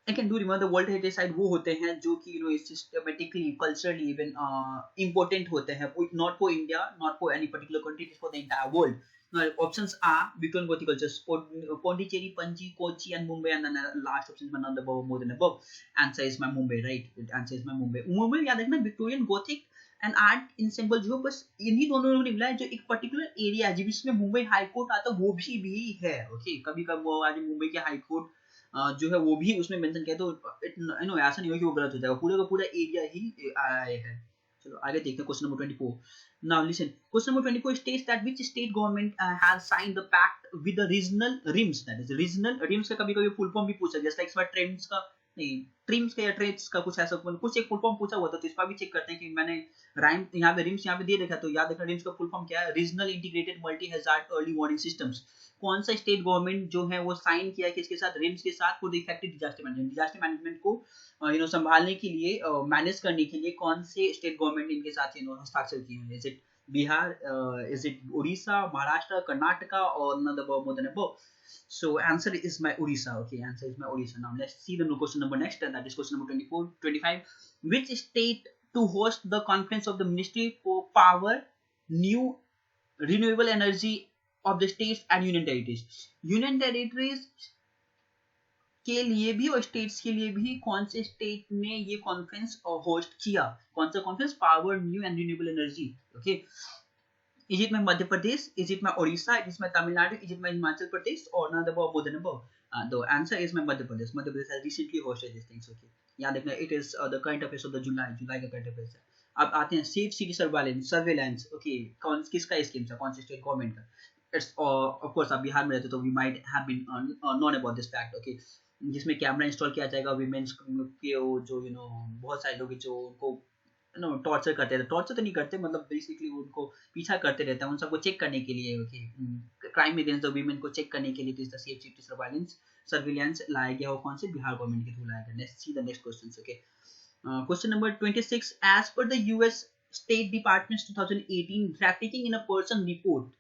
I can do remember the world heritage site वो होते हैं जो कि सिस्टमेटिकली कल्चरली इवन इम्पोर्टेंट होते हैं, not for India, not for any particular country, for the entire world. Options are Victorian Gothic cultures, Pondicherry, Panji, Kochi, and Mumbai, and then last option is none above, more than above. Answer is my Mumbai, right? Answer is my Mumbai. Mumbai याद रखना, Victorian Gothic and art ensemble जो बस इन्हीं दोनों ने मिला है, जो एक पर्टिकुलर एरिया है जिसमें मुंबई हाई कोर्ट आता है, वो भी है. ओके, कभी कभी आज मुंबई के हाई कोर्ट जो है वो भी उसमें मेंशन किया, तो ऐसा नहीं हो कि वो गलत हो जाएगा, पूरे का पूरा एरिया ही आया है. चलो आगे देखते हैं question number 24. Now listen, question number 24 states that which state government has signed the pact with the regional RIMS, that is regional RIMS का कभी-कभी फुल फॉर्म भी पूछा, जैसे इस बार ट्रेम्स का नहीं, ट्रिम्स का या ट्रेड्स का कुछ ऐसा कुछ एक फुल फॉर्म पूछा हुआ था, तो इस बार भी चेक करते हैं कि मैंने राइम यहाँ पे रिम्स यहाँ पे दे रखा, तो याद रखना रिम्स का फुल फॉर्म क्या है, regional integrated multi hazard early warning systems. कौन सा स्टेट गवर्नमेंट जो है वो साइन किया है किसके साथ, रिम्स के साथ, for the effective disaster management को संभालने के लिए, मैनेज करने के लिए कौन से स्टेट गवर्नमेंट इनके साथ हस्ताक्षर किए हैं? Is it Bihar, is it Odisha, Maharashtra, Karnataka, or none above, more than above? So answer is my Odisha. Okay, answer is my Odisha. Now let's see the question number next, and that is question number 24, 25. Which state to host the conference of the Ministry for Power, New Renewable Energy of the states and Union Territories? Union Territories के लिए भी और states के लिए भी कौन से state ने ये कॉन्फ्रेंस होस्ट किया? कौन सा conference? Power, new and renewable energy. Okay, is it में मध्य प्रदेश, इज इट में ओडिशा, इज इट में तमिलनाडु, इज इट में हिमाचल प्रदेश, और not above, more than above? The answer is में Madhya Pradesh. Madhya Pradesh has recently hosted this things. Okay, याद रखना, it is the current affairs of the जुलाई का करंट अफेयर्स है. अब आते हैं सेफ सिटी सर्वेलेंस. ओके, कौन किसका स्कीम था, कौन से स्टेट गवर्नमेंट का? इट्स ऑफ कोर्स आप बिहार में रहते तो we might have been known about this fact. Okay, जिसमें कैमरा इंस्टॉल किया जाएगा विमेंस के, जो बहुत सारे लोग जो उनको टॉर्चर करते रहते, टॉर्चर तो नहीं करते, मतलब बेसिकली उनको पीछा करते रहते हैं, उन सबको चेक करने के लिए. Okay, crime against the women को चेक करने के लिए this the safe city surveillance लाया गया, वो कौन से? बिहार गवर्नमेंट के थ्रू लाया गया. Let's see the next question. Okay, question number 26. As per the US state department 2018 trafficking in a person report.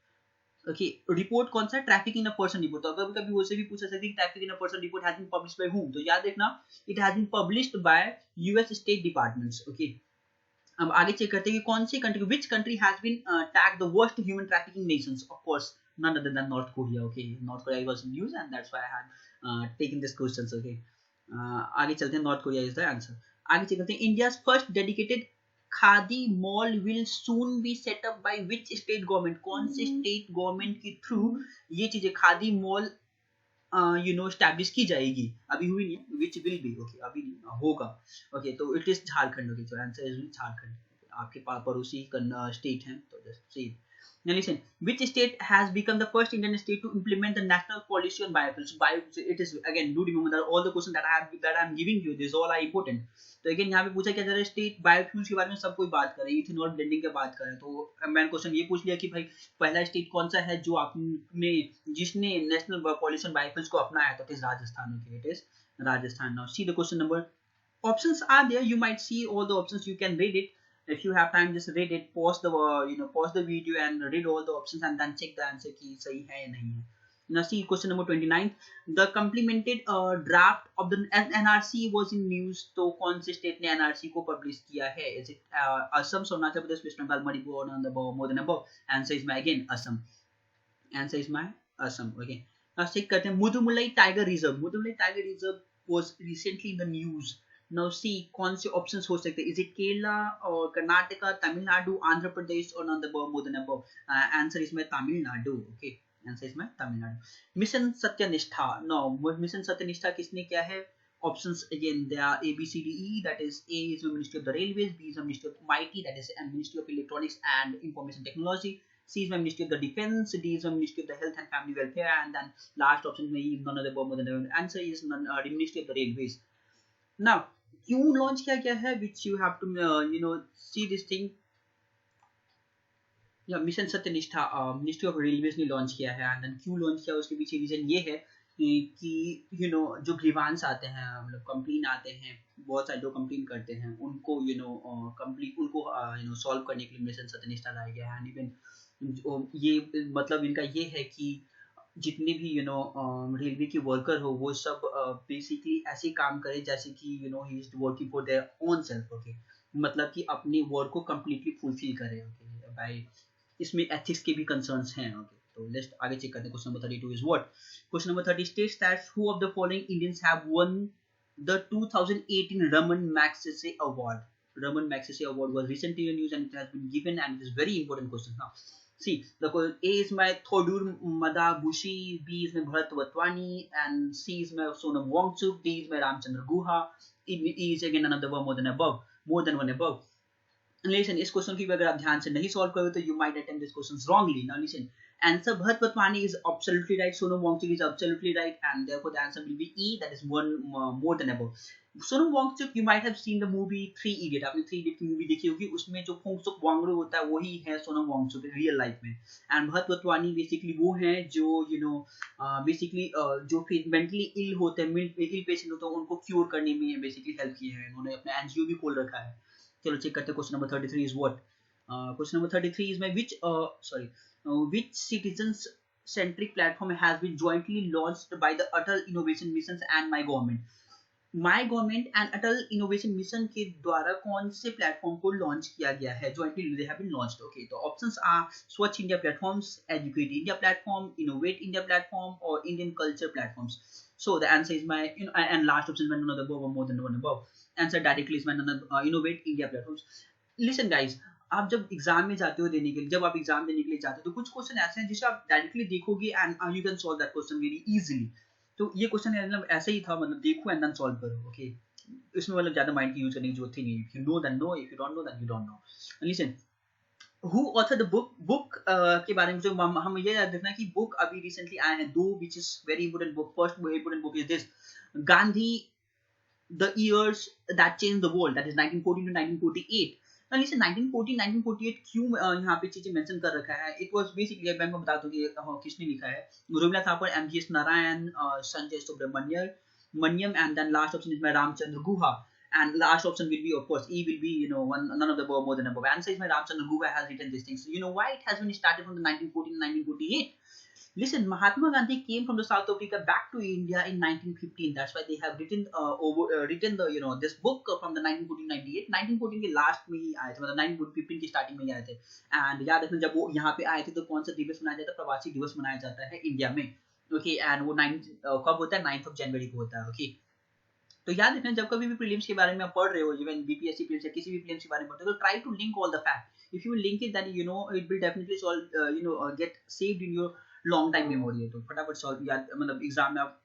Okay, report कौन सा? Traffic in a person report. तो अगर कभी उसे भी पूछा सकते हैं traffic in a person report has been published by whom, तो याद रखना it has been published by US state departments. Okay, अब आगे चेक करते हैं कि कौन सी country, which country has been tagged the worst human trafficking nations. Of course none other than North Korea. Okay, North Korea was in news and that's why I had taken this questions. Okay, आगे चलते हैं. North Korea is the answer. आगे check करते हैं. India's first dedicated khadi mall will soon be set up by which state government. कौन से state government के through ये चीजें खादी मॉल स्टैब्लिश की जाएगी? अभी हुई नहीं, विच विल बी. ओके, अभी नहीं होगा. ओके, तो इट इज झारखंड. ओके, तो आंसर इज झारखंड. आपके पास पड़ोसी स्टेट हैं, तो just see. Now listen, which state has become the first Indian state to implement the national policy on biofuels? It is again, do remember that all the questions that I am giving you, this all are important. तो again यहाँ पे पूछा क्या जा रहा है, state biofuels के बारे में सब कोई बात कर रहे हैं, इथेनॉल ब्लेंडिंग की बात कर रहे हैं. तो मैंने क्वेश्चन ये पूछ लिया कि भाई पहला स्टेट कौन सा है जो आपने जिसने नेशनल पॉलिसी ऑन बायोफ्यूल्स को अपनाया, तो it is Rajasthan. Okay, it is Rajasthan. Now see the question number. Options are there, you might see all the options, you can read it. If you have time, just read it, pause the pause the video and read all the options and then check the answer ki sahi hai ya nahi hai. Now see question number 29. The complemented draft of the NRC was in news. तो कौन से state ने NRC को publish किया है? Is it Assam, Arunachal Pradesh, West Bengal, Manipur, and more than above? Answer is my again Assam. Answer is my Assam. Okay. Now check करते हैं Mudumalai tiger reserve. Mudumalai tiger reserve was recently in the news. Now see कौन से options हो सकते हैं? Is it Kerala और कर्नाटका, तमिलनाडु, आंध्र प्रदेश और none the more than above? Answer is my Tamil Nadu. Okay, answer is my Tamil Nadu. Mission Satyanishtha. No, mission Satyanishtha किसने किया है? Options again they are A B C D E. That is A is Ministry of the Railways, B is Ministry of MIT, that is Ministry of Electronics and Information Technology, C is Ministry of the Defense, D is Ministry of the Health and Family Welfare, and then last option may none of the above. More than answer is Ministry of the Railways. Now क्यों launch किया गया है, which you have to see this thing. या mission Satyanishtha ministry of railways ने launch किया है. And then क्यों launch किया, उसके पीछे रीजन ये है कि जो ग्रीवांस आते हैं, मतलब कंप्लेन आते हैं, बहुत सारे लोग कंप्लेन करते हैं, उनको सॉल्व करने के लिए मिशन सत्यनिष्ठा लाया गया है. एंड इवन ये मतलब इनका ये है कि जितने भी रेलवे के वर्कर हो, वो सब बेसिकली ऐसे काम करे जैसे कि he is working for their own self. Okay, मतलब कि अपने वर्क को कंप्लीटली फुलफिल करे. ओके, बाय इसमें एथिक्स के भी कंसर्न्स हैं. ओके, तो लेट्स आगे चेक करते हैं. Question number 32 is what? Question number 30 states that who of the following Indians have one the 2018 Raman Magsaysay award. Raman Magsaysay Award was recently in news and it has been given, and it is very important question. Now see, the A is my Thodur Madabushi, B is my Bharat Watwani, and C is my Sonam Wangchuk, D is my Ramchandra Guha, E is again another one more than one above. Listen, इस question की अगर आप ध्यान से नहीं solve करोगे तो you might attempt this question wrongly. Now listen, answer Bharat Watwani is absolutely right, Sonam Wangchuk is absolutely right, and therefore the answer will be E, that is one more than above. Sonam Wangchuk, you might have seen the movie Three Idiot. आपने three idiot की movie देखी होगी, उसमें जो फोंगसुक वांगडू होता है वही है सोनम वांगचुक रियल लाइफ में. एंड भरत वतवानी बेसिकली वो हैं जो बेसिकली जो मेंटली इल होते हैं, इल पेशेंट होते हैं, उनको क्योर करने में बेसिकली हेल्प किए हैं. उन्होंने अपना एनजीओ भी खोल रखा है. चलो चेक करते हैं. Question number 33 is what? Question number 33 is my which citizens centric platform has been jointly launched by the Atal Innovation Missions and my government. My government and Atal innovation mission के द्वारा कौन से platform को launch किया गया है? Jointly they have been launched. Okay, तो options are Swachh India platforms, educate India platform, innovate India platform और Indian culture platforms. So the answer is my and last option is my none of the above or more than one above. Answer directly is my none of innovate India platforms. Listen guys, आप जब exam में जाते हो देने के लिए, जब आप एग्जाम देने के लिए जाते हो तो कुछ क्वेश्चन ऐसे हैं जिसे आप डायरेक्टली देखोगे and you can solve that question very easily. तो ये क्वेश्चन मतलब ऐसे ही था, मतलब देखो एंड देन सॉल्व करो. ओके, इसमें मतलब ज्यादा माइंड की यूज करने की जरूरत ही नहीं. If you know then know, if you don't know then you don't know. Listen, who author the book के बारे में जो हम ये याद रखना कि बुक अभी रिसेंटली आए हैं दो, which is very important book. First important book is this, Gandhi the years that change the world, that is 1914 to 1948. Now listen, 1948 क्यों यहाँ पे चीजें मेंशन कर रखा है? इट वाज बेसिकली, मैं बता दूं कि किसने लिखा है. Rabindranath Thakur, MGS Narayan, Sanjay Subramaniam, and then last option is my Ramchandra Guha, and last option will be of course E will be none of the above, more than above. Answer is my Ramchandra Guha has written these things. So you know why it has been started from the 1914 to 1948. Listen, Mahatma Gandhi came from the South Africa back to India in 1915. That's why they have written written the this book from the 1914-98. 1914 के last में ही आए थे, मतलब 1915 की starting में ही आए थे. And याद रखना जब वो यहाँ पे आए थे तो कौन सा दिवस मनाया जाता है? प्रवासी दिवस मनाया जाता है इंडिया में. ओके, एंड वो 9 कब होता है? 9 जनवरी को होता है. ओके, तो याद रखना जब कभी भी प्रीलिम्स के बारे में आप पढ़ रहे हो, इवन बीपीएससी प्रीलिम्स या किसी भी प्रीलिम्स के बारे में पढ़ते हो, तो try to link all the fact. If you link it, then it will definitely solve get saved in your long time memory है, तो फटाफट सॉल्व याद, मतलब एग्जाम में आप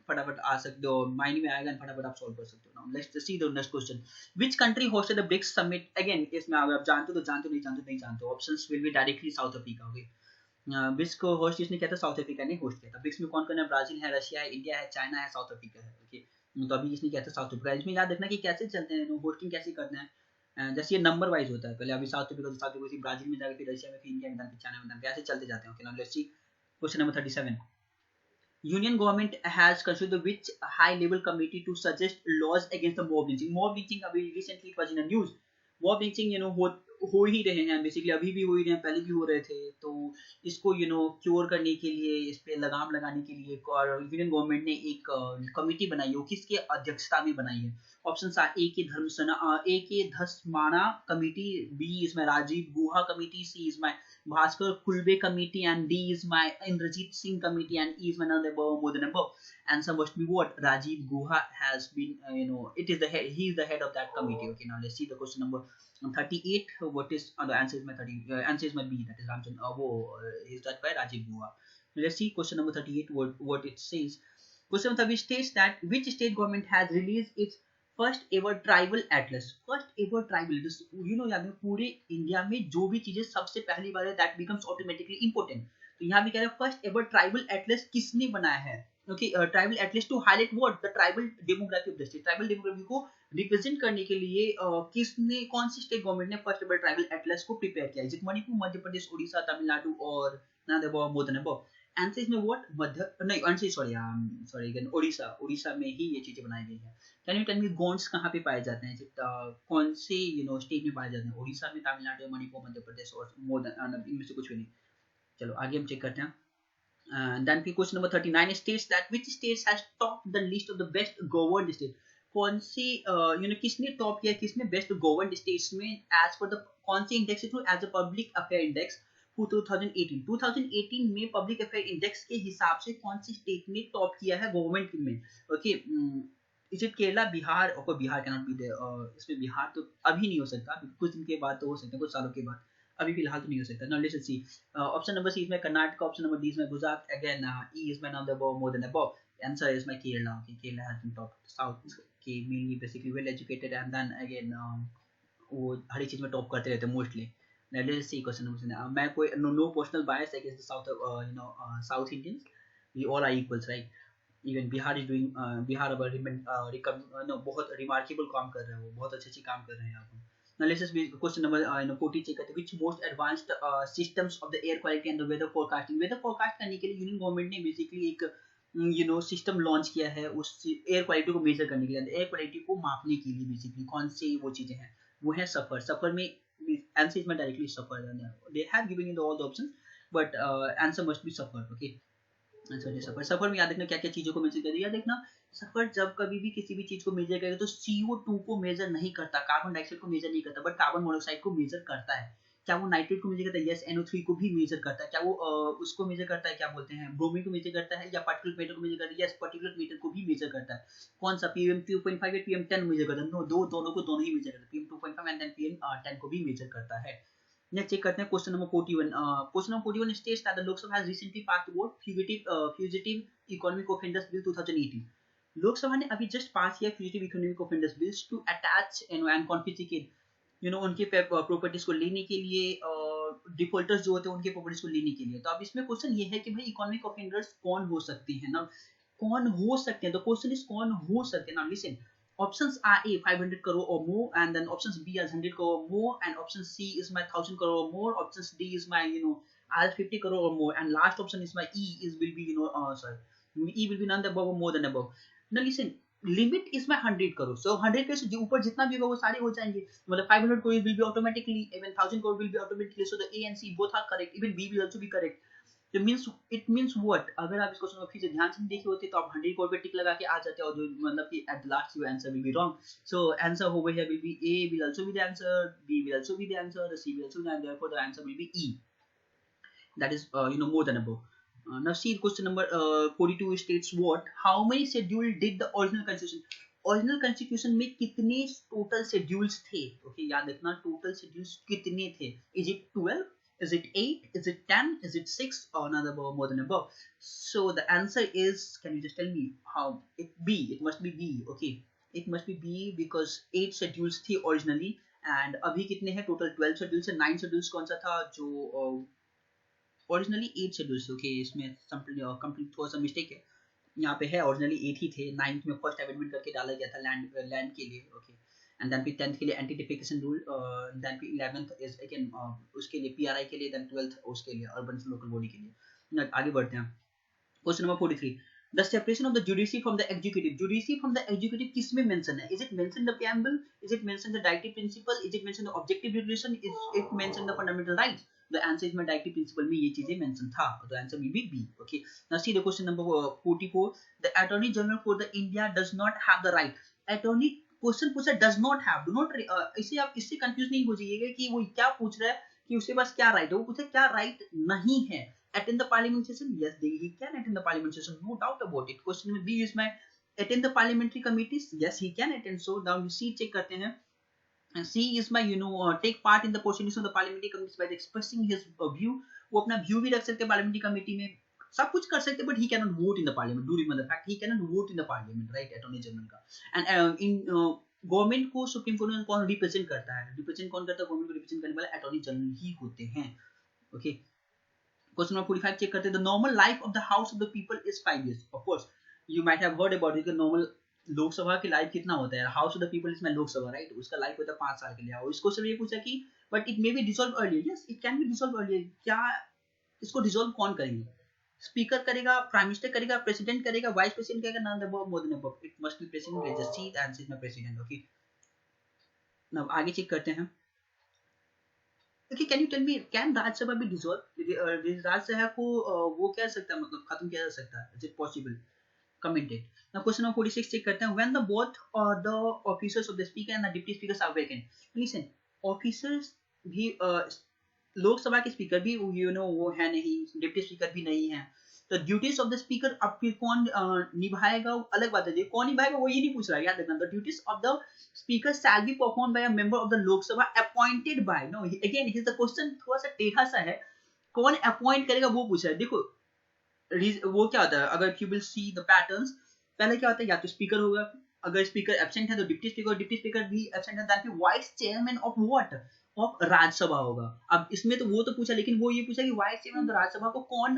फटाफट आ सकते हो, माइंड में आएगा, फटाफट आप सॉल्व कर सकते हो. Now let's see the next question. Which country hosted the BRICS summit? Again इसमें आप जानते हो तो जानते हो, नहीं जानते नहीं जानते. Options will be directly South Africa. Okay, BRICS को होस्ट किसने किया था? साउथ अफ्रीका ने होस्ट किया था. ब्रिक्स में कौन कौन है? ब्राजील है, रशिया है, इंडिया है, चाइना है, साउथ अफ्रीका है. ओके, तो अभी किसने किया था? South Africa. इसमें याद रखना कि कैसे चलते हैं, होस्टिंग कैसे करना है. जैसे ये नंबर वाइज होता है, पहले अभी साउथ अफ्रीका ब्राजील में जाकर, फिर रशिया में, फिर इंडिया में, फिर चाइना में, कैसे चलते जाते हैं. Okay, now let's C question number 37. Union government has constituted which high-level committee to suggest laws against the mob lynching? Mob lynching अभी recently it was in the news. Mob lynching हो ही रहे हैं basically, अभी भी हो ही रहे हैं, पहले भी हो रहे थे. तो इसको क्योर करने के लिए, इस पे लगाम लगाने के लिए और यूनियन गवर्नमेंट ने एक कमिटी बनाई है. वो किसके अध्यक्षता में बनाई है? Option A K Dhasmana committee, B is my Rajiv Guha committee, C is my Bhaskar Kulbe committee, and D is my Indrajit Singh committee, and E is my none above, more than above. Answer must be what? Rajiv Guha has been, it is the head. He is the head of that committee. Okay, now let's see the question number 38. What is the answer? Is my 30. Answer is my B. That is Ramchandra. Is that by Rajiv Guha? Let's see question number 38. What it says. Question number 30 states that which state government has released its first ever tribal Atlas. First ever tribal Atlas, याद में पूरे India में जो भी चीजें सबसे पहली बार है, दैट बिकम्स ऑटोमेटिकली इंपॉर्टेंट. तो यहाँ भी कह रहे हैं फर्स्ट एवर ट्राइबल एटलस किसने बनाया है? Okay, tribal atlas to highlight what? The tribal demography of the state. Tribal demography को रिप्रेजेंट करने के लिए किसने, कौन सी स्टेट गवर्नमेंट ने फर्स्ट एवर ट्राइबल एटलस को प्रिपेयर किया? इज इट मणिपुर, मध्य प्रदेश, उड़ीसा, तमिलनाडु और not above, more than above? Answer इसमें व्हाट? सॉरी उड़ीसा में ही ये चीजें बनाई गई है. Can you tell me Gonds कहाँ पे पाए जाते हैं? कौन से स्टेट में पाए जाते हैं? उड़ीसा में, तमिलनाडु, मणिपुर, मध्य प्रदेश और मोर देन, इनमें से कुछ भी नहीं. चलो आगे हम चेक करते हैं. Then question number 39 states that which states has topped the list of the best governed state? कौन सी किसने टॉप किया, किसने बेस्ट गवर्नड स्टेट्स में एज पर द कौन सी index through as a public affair index 2018 में पब्लिक अफेयर इंडेक्स के हिसाब से कौन सी स्टेट ने टॉप किया है गवर्नमेंट में? Okay, is it Kerala, Bihar? और Bihar can not be there. इसमें बिहार तो अभी नहीं हो सकता, कुछ दिन के बाद तो हो सकता है, कुछ सालों के बाद. अभी फिलहाल तो नहीं हो सकता. Now let's see. Option number C is my Karnataka, option number D is my Gujarat, again E is my not above, more than above. Answer is my Kerala. Okay, Kerala has been top. South के mainly basically well educated and then again वो हर एक चीज में top करते रहते हैं mostly. Now let's see question number. मैं कोई no personal bias against the South Indians. We all are equals, right? Even Bihar is doing Bihar बहुत remarkable काम कर रहे हैं, वो बहुत अच्छे काम कर रहे हैं यहाँ पर. Now let's just be question number 40 check करते हैं. Which most advanced systems of the air quality and the weather forecasting? Weather forecast करने के लिए यूनियन गवर्नमेंट ने बेसिकली एक सिस्टम लॉन्च किया है उस एयर क्वालिटी को मेजर करने के लिए, एयर क्वालिटी को मापने के लिए. बेसिकली कौन सी वो चीजें हैं? वो है सफर. सफर में answer is directly suffer. They have given you all the options, but answer must be suffer. Okay, answer is suffer. सफर में याद रखना क्या क्या चीजों को मेजर करेगा. याद रखना सफर जब कभी भी किसी भी चीज को मेजर करेगा तो CO2 को मेजर नहीं करता, कार्बन डाइऑक्साइड को मेजर नहीं करता, बट कार्बन मोनोऑक्साइड को मेजर करता है. क्या वो नाइट्रेट को मेजर करता है? यस. NO3 को भी मेजर करता है. क्या वो उसको मेजर करता है, क्या बोलते हैं, ब्रोमीन को मेजर करता है, या पार्टिकुलर मैटर को मेजर करता है? यस, पार्टिकुलर मैटर को भी मेजर करता है. कौन सा? PM 2.5 या PM 10 मेजर करता है? नो, दोनों ही मेजर करता है. PM 2.5 एंड देन PM 10 को भी मेजर करता है. नेक्स्ट चेक करते हैं question number 41. Question number 41 states that the Lok Sabha has recently passed what? Fugitive economic offenders bill 2018. Lok Sabha ने अभी जस्ट पास किया fugitive economic offenders bills to attach and confiscate उनके प्रॉपर्टीज को लेने के लिए, डिफॉल्टर्स जो होते हैं उनके प्रॉपर्टीज को लेने के लिए. तो अब इसमें क्वेश्चन ये है कि भाई इकोनॉमिक ऑफेंडर्स कौन हो सकते हैं ना, कौन हो सकते हैं? तो क्वेश्चन इज कौन हो सकते हैं. Now listen, options are A 500 crore or more, and then options B as 100 crore or more, and option C is my 1000 crore or more, options D is my as 50 crore or more, and last option is my E is will be E will be none above or more than above. Now listen, limit is my 100 crore, so 100 के से ऊपर जितना भी होगा वो सारे हो जाएंगे. मतलब 500 crore will be automatically, even 1000 crore will be automatically, so the A and C both are correct, even B will also be correct. It means what? अगर आप इस क्वेश्चन को फिर से ध्यान से नहीं देखे होते तो आप 100 करोड़ पे टिक लगा के आ जाते हो, जो मतलब कि at the last your answer will be wrong. So answer over here will be A will also be the answer, B will also be the answer, the C will also be the answer. Therefore the answer will be E. That is more than above. Now see question number 42 states what? How many schedule did the original constitution? Original constitution में कितने total schedules थे? Okay, याद रखना total schedules कितने थे. Is it 12, Is it 8? Is it 10? Is it 6? Or none above, more than above? So the answer is, can you just tell me how? B. It must be B. Okay, it must be B because 8 schedules थे originally and अभी कितने हैं total? 12 schedules है. 9 schedules कौन सा था जो originally 8 schedules? Okay, इसमें complete थोड़ा सा mistake है. यहाँ पे है originally 8 ही थे. 9th में first amendment करके डाला गया था land के लिए. Okay, and then फिर 10th के लिए एंटी डिफेकेशन रूल, then फिर 11th इज अगेन उसके लिए पीआरआई के लिए, then 12th उसके लिए अर्बन लोकल बॉडी के लिए. आगे बढ़ते हैं. Question number 43. The separation of the judiciary from the executive. Judiciary from the executive किस में mention है? Is it mentioned the preamble? Is it mentioned the directive principle? Is it mentioned the objective regulation? Is it mentioned the fundamental rights? The answer is my directive principle में ये चीजें mention था. The answer will be B. Okay. Now see the question number 44. The Attorney General for the India does not have the right. Attorney question पूछा does not have, do not, इसे आप इससे confuse नहीं हो जाइएगा कि वो क्या पूछ रहा है कि उसके पास क्या राइट है. वो पूछा क्या राइट नहीं है. Attend the parliament session, yes he can attend the parliament session, no doubt about it. Question में B is my attend the parliamentary committees, yes he can attend. So now C check करते हैं. C is my take part in the proceedings of the parliamentary committees by expressing his view. वो अपना view भी रख सकते हैं parliamentary committee में, सब कुछ कर सकते हैं, but he can not vote in the parliament. Do remember the fact, he can not vote in the parliament, right, attorney general का. एंड इन गवर्नमेंट को सुप्रीम कोर्ट में कौन रिप्रेजेंट करता है? रिप्रेजेंट कौन करता है? गवर्नमेंट को रिप्रेजेंट करने वाले अटॉर्नी जनरल ही होते हैं. ओके, क्वेश्चन नंबर 45 चेक करते हैं. The normal life of the house of the people is 5 years. Of course you might have heard about it. Normal Lok Sabha की लाइफ कितना होता है? हाउस ऑफ द पीपल इसमें Lok Sabha, right, उसका लाइफ होता है 5 साल के लिए. और इसको सिर्फ ये पूछा कि but it may be dissolve earlier. Yes, it can be dissolve earlier. क्या इसको डिसॉल्व कौन करेंगे? स्पीकर करेगा, प्राइम मिनिस्टर करेगा, प्रेसिडेंट करेगा, वाइस प्रेसिडेंट करेगा, none above, more than above. It must be president. Let's see the answer is my president. Okay, now आगे check करते हैं. Okay, can you tell me, can Rajya Sabha be dissolve? Rajya Sabha को वो क्या सकता है, मतलब खत्म किया जा सकता है? Is it possible? Commented. Now question number 46 चेक करते हैं. When the both the officers of the speaker and the deputy speakers are vacant. Listen, officers भी लोकसभा के स्पीकर भी वो है नहीं, डिप्टी स्पीकर भी नहीं है, तो ड्यूटीज ऑफ द स्पीकर अब फिर कौन निभाएगा? अलग बात है. कौन निभाएगा वो ये नहीं पूछ रहा है, याद रखना. The duties of the speaker shall be perform by a member of the Lok Sabha appointed by. No, again his the question थोड़ा सा टेढ़ा सा है. कौन अपॉइंट करेगा वो पूछ रहा है. देखो वो क्या होता है, अगर you will see the patterns, पहले क्या होता है, या तो स्पीकर होगा, अगर स्पीकर एब्सेंट है तो डिप्टी स्पीकर भी एब्सेंट है, that vice chairman of what, of Rajya Sabha होगा. अब इसमें तो वो तो पूछा, लेकिन वो ये पूछा कि वाइस चेयरमैन ऑफ राज्यसभा को कौन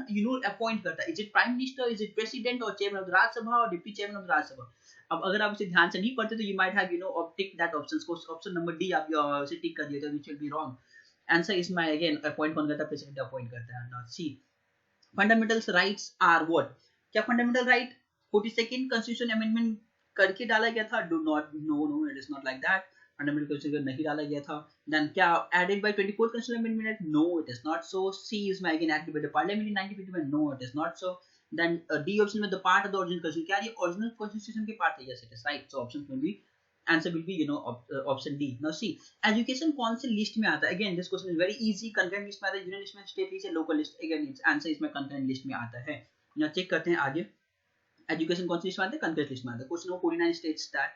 अपॉइंट करता है? Is it prime minister, is it president और चेयरमैन ऑफ राज्यसभा और डिप्टी चेयरमैन ऑफ राज्यसभा? अब अगर आप इसे ध्यान से नहीं पढ़ते तो you might have tick that options को, ऑप्शन नंबर डी आप इसे टिक कर दिए तो which will be wrong. Answer is my again appoint कौन करता है? प्रेसिडेंट अपॉइंट करता है. Not C. Fundamental rights are what? क्या fundamental right 42nd constitution amendment करके डाला गया था? Do not, no, it is not like that. Fundamental constitution नहीं डाला गया था. देन क्या added bye 24th constitution amendment? No, it is not so. C is my again acted by the parliament in 1951. No, it is not so. Then D option में the part of the original constitution. क्या ये original constitution के part है? Yes, it is right. So option में भी answer will be option D. Now see, education कौन से list में आता है? Again this question is very easy. Concurrent list में आता है, यूनियन लिस्ट में, state list, local list. Again it's answer इसमें कंकरेंट लिस्ट में आता है. नाउ चेक करते हैं आगे. एजुकेशन कौन सी लिस्ट में आता है? कंकरेंट लिस्ट में आता है. Question number 49 states that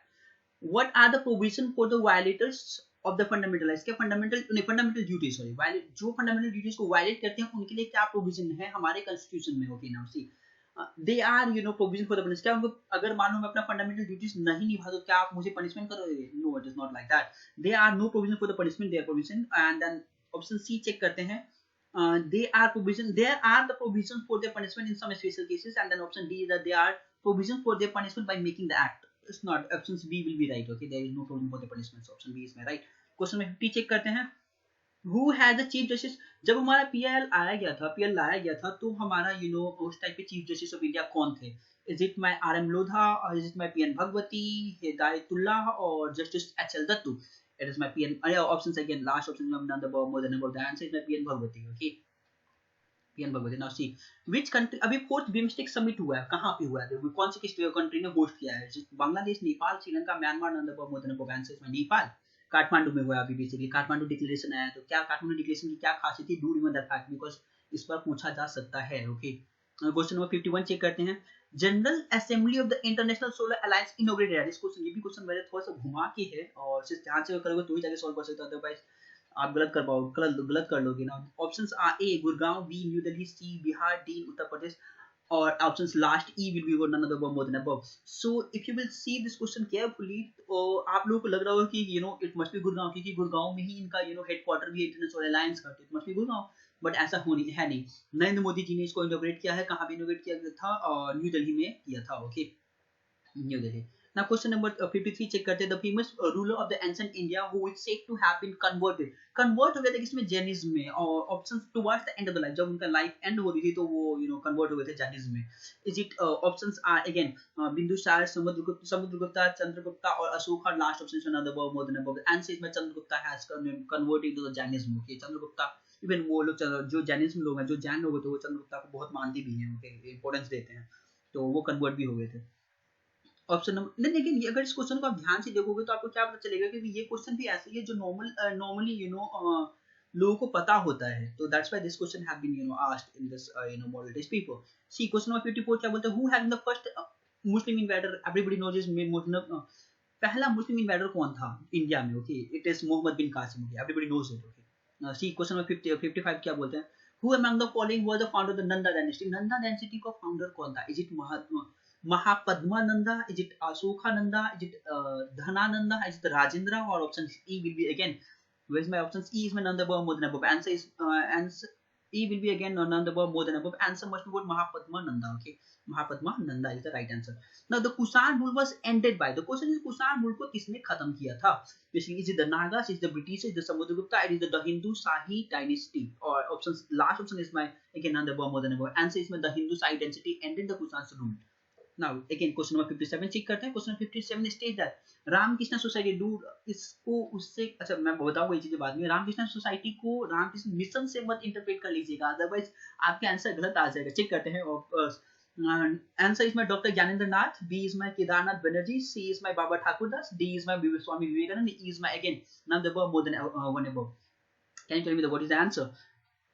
what are the provision for the violators of the fundamental rights. क्या फंडामेंटल ड्यूटीज, सॉरी, जो फंडामेंटल ड्यूटीज को वायलेट करते हैं उनके लिए क्या प्रोविजन है हमारे कॉन्स्टिट्यूशन में? Okay, now see, they are provision for the punishment. क्या उनको अगर मान लो मैं अपना फंडामेंटल ड्यूटीज नहीं निभा तो क्या आप मुझे पनिशमेंट करोगे? No, it is not like that. there are no provision for the punishment, their provision. and then option C check करते हैं. there are the provision for their punishment in some special cases. and then option D is that there are provision for their punishment by making the act. it's not. option B will be right. okay, there is no provision for the punishment, so option B is my right. Question में 50 check करते हैं. Who has the chief justice? जब हमारा PIL आया गया था, PIL लाया गया था, तो हमारा उस टाइप के चीफ जस्टिस ऑफ इंडिया कौन थे? Is it my RM Lodha, or is it my PN Bhagwati, Hidayatullah, और justice HL Dattu? It is my PN. Options again, last option none above, more than above. The answer is my PN Bhagwati. Okay, PN Bhagwati. Now see, which country अभी 4th BIMSTEC summit हुआ है, कहाँ पे हुआ है? कौन सी कंट्री ने होस्ट किया है? Bangladesh, Nepal, Sri Lanka, Myanmar, none above, more than above. Answer is my Nepal. Kathmandu में हुआ अभी. बेसिकली काठमांडू डिक्लेरेशन आया, तो क्या काठमांडू डिक्लेरेशन की क्या खासियत थी? Do remember that fact, because इस पर पूछा जा सकता है. ओके, क्वेश्चन नंबर 51 चेक करते हैं. General assembly of the international solar alliance inaugurated है. इस क्वेश्चन, ये भी क्वेश्चन मेरे थोड़ा सा घुमा के है, और सिर्फ ध्यान से करोगे तो ही जाके सॉल्व कर सकते हो, अदरवाइज आप गलत कर पाओ, गलत कर लोगे ना। Options are A Gurgaon, B New Delhi, C Bihar, D Uttar Pradesh, or options last E will be none of the more than above. So if you will see this question carefully, तो आप लोगों को लग रहा होगा कि it must be गुड़गांव, क्योंकि गुड़गांव में ही इनका हेडक्वार्टर भी है इंटरनेशनल अलायंस का, तो it must be Gurgaon. But ऐसा है नहीं। नरेंद्र मोदी जी ने इसको इनोग्रेट किया है, कहाँ पे इनोग्रेट किया था, और न्यू दिल्ली में किया था। Okay, New Delhi. Now question number 53 check करते हैं। The famous ruler of the ancient India who is said to have been converted, convert हो गए थे किसमें, जैनिज्म में। और options towards the end of the life, जब उनका लाइफ एंड हो रही थी तो वो कन्वर्ट हो गए थे जैनिज्म में। Is it options are again Bindusara, Samudragupta, Chandragupta और अशोक। और last option is another more than above. Answer is Chandragupta has converted to the Jainism. Okay, Chandragupta, even वो लोग जो जैनिज्म लोग हैं, जो जैन लोग, तो वो चंद्रगुप्ता को बहुत मानते भी हैं, ओके, इंपॉर्टेंस देते हैं, तो वो कन्वर्ट भी हो गए थे। ऑप्शन नंबर, लेकिन अगर इस क्वेश्चन को आप ध्यान से देखोगे तो आपको क्या पता चलेगा कि ये क्वेश्चन भी ऐसे ही है जो नॉर्मली लोगों को पता होता है। तो that's why this question have been asked in this model test paper. See question number 54 क्या बोलते हैं, who has been the first Muslim invader. Everybody knows this, पहला मुस्लिम इन्वेडर कौन था इंडिया में। Okay, it is Mohammad bin Qasim. Okay, everybody knows it. Okay, see question number 55 क्या बोलते हैं, who among the following was the founder of the Nanda dynasty. Nanda dynasty का founder कौन था। Is it Mahapadmananda, is it Ashokananda, is it Dhanananda, is it Rajendra, or option E will be again, where's my options, E is my none above more than above, answer is answer E will be again none above more than above, answer must be what, Mahapadmananda. Okay, Mahapadmananda is the right answer. Now the Kusan rule was ended by, the question is Kusan rule को किसने खत्म किया था। Basically, is it the Nagas, is it the British, is it the Samudragupta, or is it the Hindu Shahi dynasty, or options, last option is my again none above more than above, answer is my the Hindu Shahi dynasty ended the Kusan's rule. Now again question number 57 check करते हैं। Question 57 states that Ramakrishna society, डूड इसको उससे, अच्छा मैं बताऊंगा ये चीजें बाद में। रामकृष्ण सोसाइटी को रामकृष्ण मिशन से मत इंटरप्रेट कर लीजिएगा, अदरवाइज आपके आंसर गलत आ जाएगा। चेक करते हैं। Answer is my doctor Gyanendra Nath, B is my Kedarnath Banerjee, C is my Baba Thakurdas, D is my Swami Vivekananda, E is my again none above more than one above. Can you tell me what is the answer.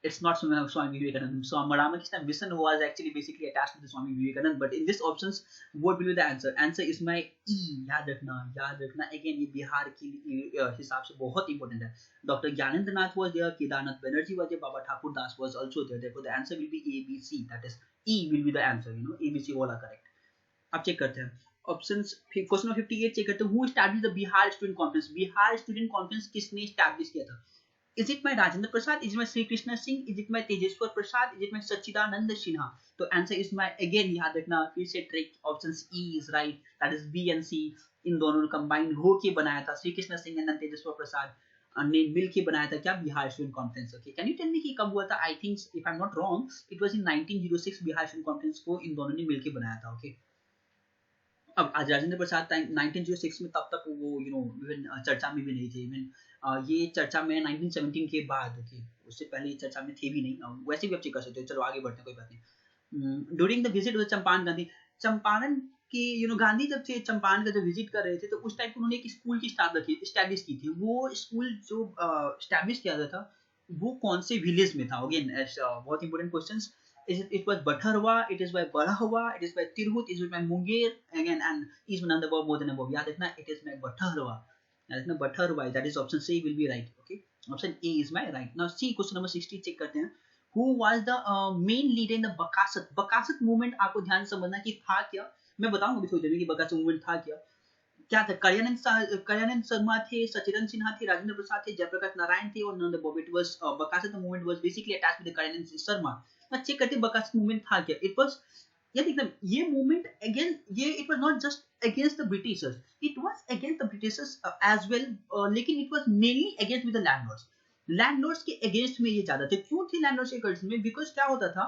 It's not Swami Vivekananda. So Ramakrishna Mission was actually basically attached to the Swami Vivekananda. But in this options, what will be the answer? Answer is my E. याद रखना। Again ये बिहार की हिसाब से बहुत important है। Dr. Gyanendra Nath was there, Kedarnath Banerjee was there, Baba Thakur Das was also there. Therefore the answer will be A, B, C. That is E will be the answer. A, B, C all are correct. अब check करते हैं options. Question number 58 check करते हैं। Who established the Bihar Student Conference? Bihar student conference किसने establish किया था। Is it my Rajendra Prasad? Is it my Sri Krishna Singh? Is it my Tejeshwar Prasad? Is it my Sachidanand Sinha? तो answer is my, again याद रखना फिर से trick, options E is right, that is B and C. इन दोनों ने combine होके बनाया था। श्री कृष्ण सिंह एंड तेजस्वर प्रसाद ने मिल के बनाया था क्या, Bihar student conference. Okay, can you tell me कि कब हुआ था। I think if I am not wrong it was in 1906 Bihar student conference को इन दोनों ने मिलके बनाया था। ओके, अब आज राजेंद्र प्रसाद 1906 में तब तक वो इवन चर्चा में भी नहीं थे। इवन ये चर्चा में 1917 के बाद। ओके, उससे पहले ये चर्चा में थे भी नहीं। वैसे भी आप चेक कर सकते हो। चलो आगे बढ़ते हैं, कोई बात नहीं। During the visit of Champaran Gandhi, Champaran की गांधी जब थे चंपारण का जब विजिट कर रहे थे तो उस टाइम उन्होंने एक स्कूल की स्टैब्लिश की थी। वो स्कूल जो स्टैब्लिश किया गया था वो कौन से विलेज में था। अगेन बहुत important questions. It was Bhatharwa, it is by Barahwa, it is by Tirhut, it is by Munger again, and is none above more than above. याद रखना, it is by Bhatharwa. याद रखना Bhatharwa, that is option C will be right. Okay, option A is my right. Now see question number 60 check करते हैं। Who was the main leader in the Bakasat? Bakasat movement आपको ध्यान से समझना कि था क्या। मैं बताऊंगा अभी थोड़ी देर में कि बकासत मूवमेंट था क्या था। कल्याणंद शर्मा थे, सचिरंजन सिन्हा थे, राजेंद्र प्रसाद थे, जयप्रकाश नारायण थे और नंद बॉब। It was Bakasht movement was basically attached with Kalyanand Sharma. Check करते बकासत मूवमेंट था क्या। इट वाज ये movement again it was not just against the Britishers, it was against the Britishers as well, लेकिन it was mainly against with the landlords के against में ये ज्यादा थे। क्यों थे लैंडलॉर्ड्स के अगेंस्ट में, बिकॉज क्या होता था,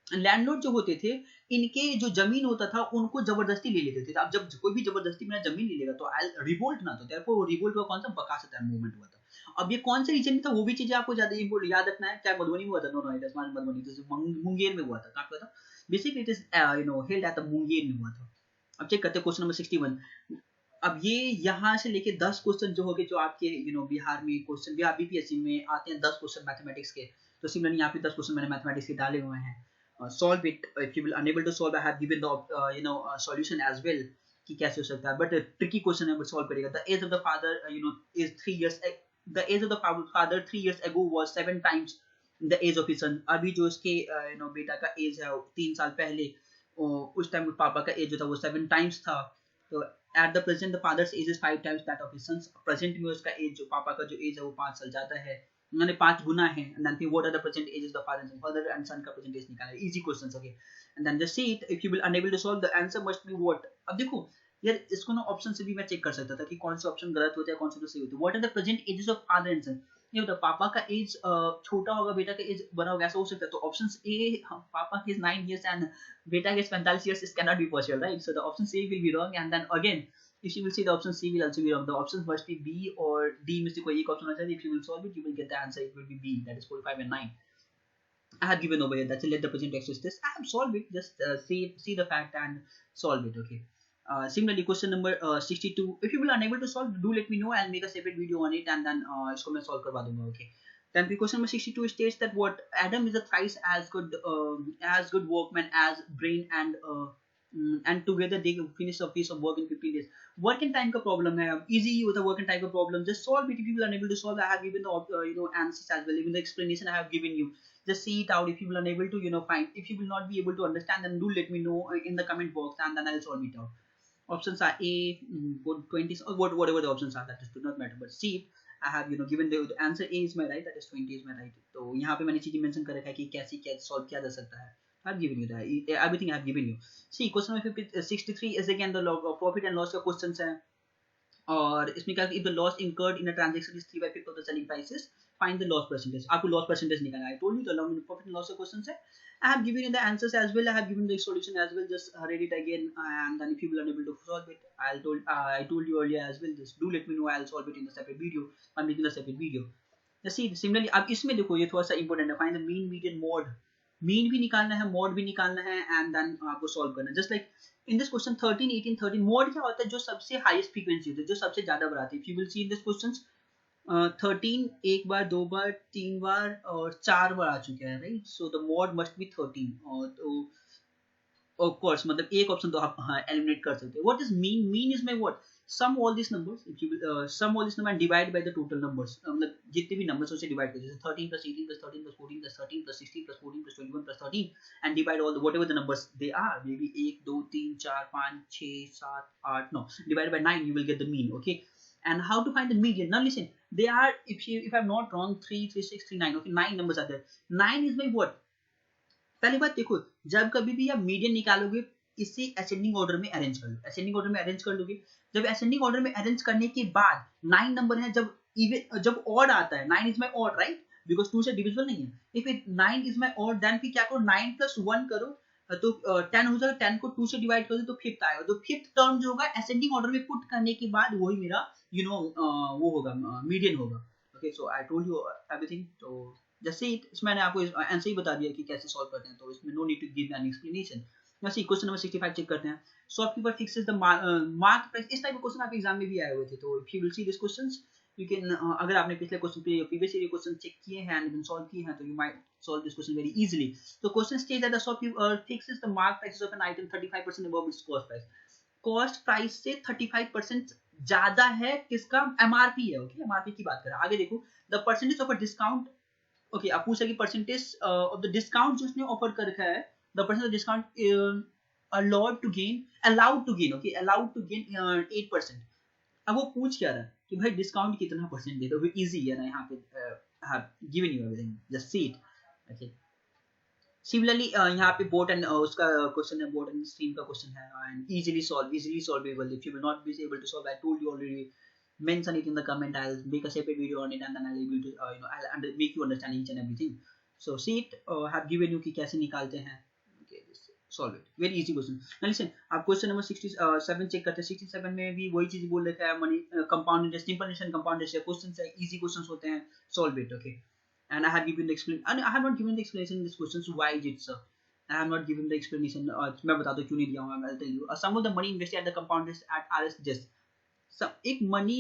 लैंडलॉर्ड जो होते थे इनके जो जमीन होता था उनको जबरदस्ती ले लेते थे। अब जब कोई भी जबरदस्ती मेरा जमीन ले लेगा तो रिवोल्ट ना, तो देयरफॉर वो रिवोल्ट हुआ कौन सा, बकासत मूवमेंट हुआ था। अब ये कौन से रीजन में था वो भी चीजें आपको ज्यादा याद रखना है। क्या मधुबनी में हुआ था, no it is not Madhubani, तो मुंगेर में हुआ था। कहां पे हुआ था, basically it is held at the Munger में हुआ था। अब चेक करते हैं क्वेश्चन नंबर 61। अब ये यहाँ से लेके 10 क्वेश्चन जो होंगे जो आपके बिहार में क्वेश्चन, बिहार बीपीएससी में आते हैं 10 क्वेश्चन मैथमेटिक्स के। तो सिमिलरली यहाँ पे 10 क्वेश्चन मैंने मैथमेटिक्स के डाले हुए हैं। solve it. If you will unable to solve, I have given the solution as well कि कैसे हो सकता है, but tricky question है, but solve करेगा। The age of the father is 3 years the age of the father 3 years ago was 7 times the age of his son. अभी जो इसके बेटा का एज है 3 साल पहले, उस टाइम पापा का एज जो था वो 7 टाइम्स था. तो at the present the father's age is 5 times that of his son's. present में उसका एज जो पापा का जो एज है वो 5 साल ज्यादा है, उन्होंने 5 गुना है. and then what are the present ages of the father and son का present age निकाला. easy questions. okay, and then just see it. if you will unable to solve, the answer must be what. अब देखो यार, इसको ना option से भी मैं चेक कर सकता था कि कौन से ऑप्शन गलत होते हैं, कौन से तो सही होते हैं. What are the present ages of father and son. ये होता पापा का एज छोटा होगा, बेटा का एज बड़ा होगा, ऐसा हो सकता है. तो ऑप्शन ए, पापा के 9 years एंड बेटा के 45 years, it can not be possible, right. So the option C will be wrong. And then again if you will see, the option C will also be wrong. The options must be B or D. में कोई एक option होना चाहिए. If you will solve it, you will get the answer. It will be B. That is 45 and 9. I have given over here. That's it. Let the present text is this. I have solved it. Just see the fact and solve it. Okay. Similarly, question number 62. If you will unable to solve, do let me know. I'll make a separate video on it, and then इसको मैं solve करवा दूँगा. Okay. Then the question number 62 states that what Adam is a thrice as good workman as brain and together they finish a piece of work in 15 days. Work and time का problem है. Easy होता है work and time का problem. Just solve it. If you will unable to solve, I have given the answers as well. Even the explanation I have given you. Just see it out. If you will unable to find, if you will not be able to understand, then do let me know in the comment box, and then I'll solve it out. Options are A, 20, or whatever the options are. That does not matter. But see, I have given the answer A is my right. That is 20 is my right. तो यहाँ पे मैंने चीजें mention कर रखा है कि कैसे solve किया जा सकता है. I've given you that. Everything I've given you. See, question number 63 is again the profit and loss का questions है. और इसमें क्या, if the loss incurred in a transaction is 3/5 of the selling prices, find the loss percentage. आपको loss percentage निकालना है. I told you the profit and loss का questions है. I have given you the answers as well. I have given the solution as well. Just read it again, and then if you will unable to solve it, I told you earlier as well. Just do let me know. I'll solve it in a separate video. I'm making a separate video. Just see, similarly, अब इसमें देखो ये थोड़ा सा important है. Find the mean, median, mode. Mean भी निकालना है, मॉड भी निकालना है, एंड देन आपको सॉल्व करना है. Just like in this question 13, 18, 13, mod क्या होता है, जो सबसे हाईएस्ट फ्रीक्वेंसी होती है, जो सबसे ज्यादा बार आती है. If you will C in this question 13 एक बार, 2 बार, 3 बार और 4 बार आ चुके हैं, right. So the mod must be 13. और तो ऑफ कोर्स मतलब एक ऑप्शन तो आप एलिमिनेट कर सकते हो. What is mean. Mean is my what, sum all these numbers. If you sum all these numbers and divide by the total numbers, मतलब जितने भी numbers उसे divide करो. जैसे 13 plus 18 plus 13 plus 14 plus 13 plus 16 plus 14 plus 21 plus 13, and divide all the whatever the numbers they are. Maybe 1 2 3 4 5 6 7 8 9. Divided by 9, you will get the mean. Okay. And how to find the median? Now listen. They are, if I'm not wrong, 3 3 6 3 9. Okay, 9 numbers are there. 9 is my what? पहली बात देखो, जब कभी भी आप median निकालोगे, इसे ascending order में अरेंज कर लो. असेंडिंग ऑर्डर में अरेंज कर लोगे. जब असेंडिंग ऑर्डर में अरेंज करने के बाद 9 नंबर है, जब ऑड आता है, 9 is my odd, right, because 2 से डिविजिबल नहीं है. If 9 is my odd, then फिर क्या करो, 9 plus 1 करो तो 10 हो जाएगा. 10 को 2 से डिवाइड कर दो तो 5th आएगा. तो 5th टर्म जो होगा असेंडिंग ऑर्डर में पुट करने के बाद वही मेरा वो होगा, मीडियन होगा. Okay, so I told you everything. तो जैसे मैंने आपको आंसर ही बता दिया कि कैसे सॉल्व करते हैं, तो इसमें no need to give an explanation. See question number 65 check करते हैं. Shopkeeper fixes the mark price. इस टाइप के क्वेश्चन आपके एग्जाम में भी आए हुए थे. तो if you will see this questions, you can, अगर आपने पिछले क्वेश्चन पे प्रीवियस ईयर क्वेश्चन चेक किए हैं एंड सॉल्व किए हैं, तो you might solve this question very easily. तो question states that the shopkeeper fixes the mark price of an item 35% above its cost price. Cost price से 35% ज्यादा है किसका, एमआरपी है. ओके, एमआरपी की बात करें. आगे देखो, the percentage of a discount. Okay, आप पूछ सके परसेंटेज ऑफ द डिस्काउंट जो उसने ऑफर कर रखा है, the percentage discount allowed to gain, okay, allowed to gain 8%. अब वो पूछ क्या रहा है कि भाई डिस्काउंट कितना परसेंट दे दो. वो इजी है ना, यहाँ पे have given you everything, just see it. Okay, similarly यहाँ पे बोट एंड उसका क्वेश्चन है, बोट एंड स्ट्रीम का क्वेश्चन है, and easily solvable. If you will not be able to solve, I told you already, mention it in the comment. I'll make a separate video on it, and then I'll able to I'll make you understand each and everything. So see it, have given you कि कैसे निकालते हैं. Okay, solve it. Very easy question. Now listen, आप question number 67 check करते हैं. 67 में भी वही चीज बोल रखा है, money compound interest, simple interest, compound interest questions है, इजी क्वेश्चंस होते हैं. Solve it. Okay, and I have given the explanation, and I have not given the explanation in this question. So why is it so? I have not given the explanation. मैं बता दूं क्यों नहीं दिया हूं. I'll tell you. Some of the money invested at the compound interest at RS just. So एक money,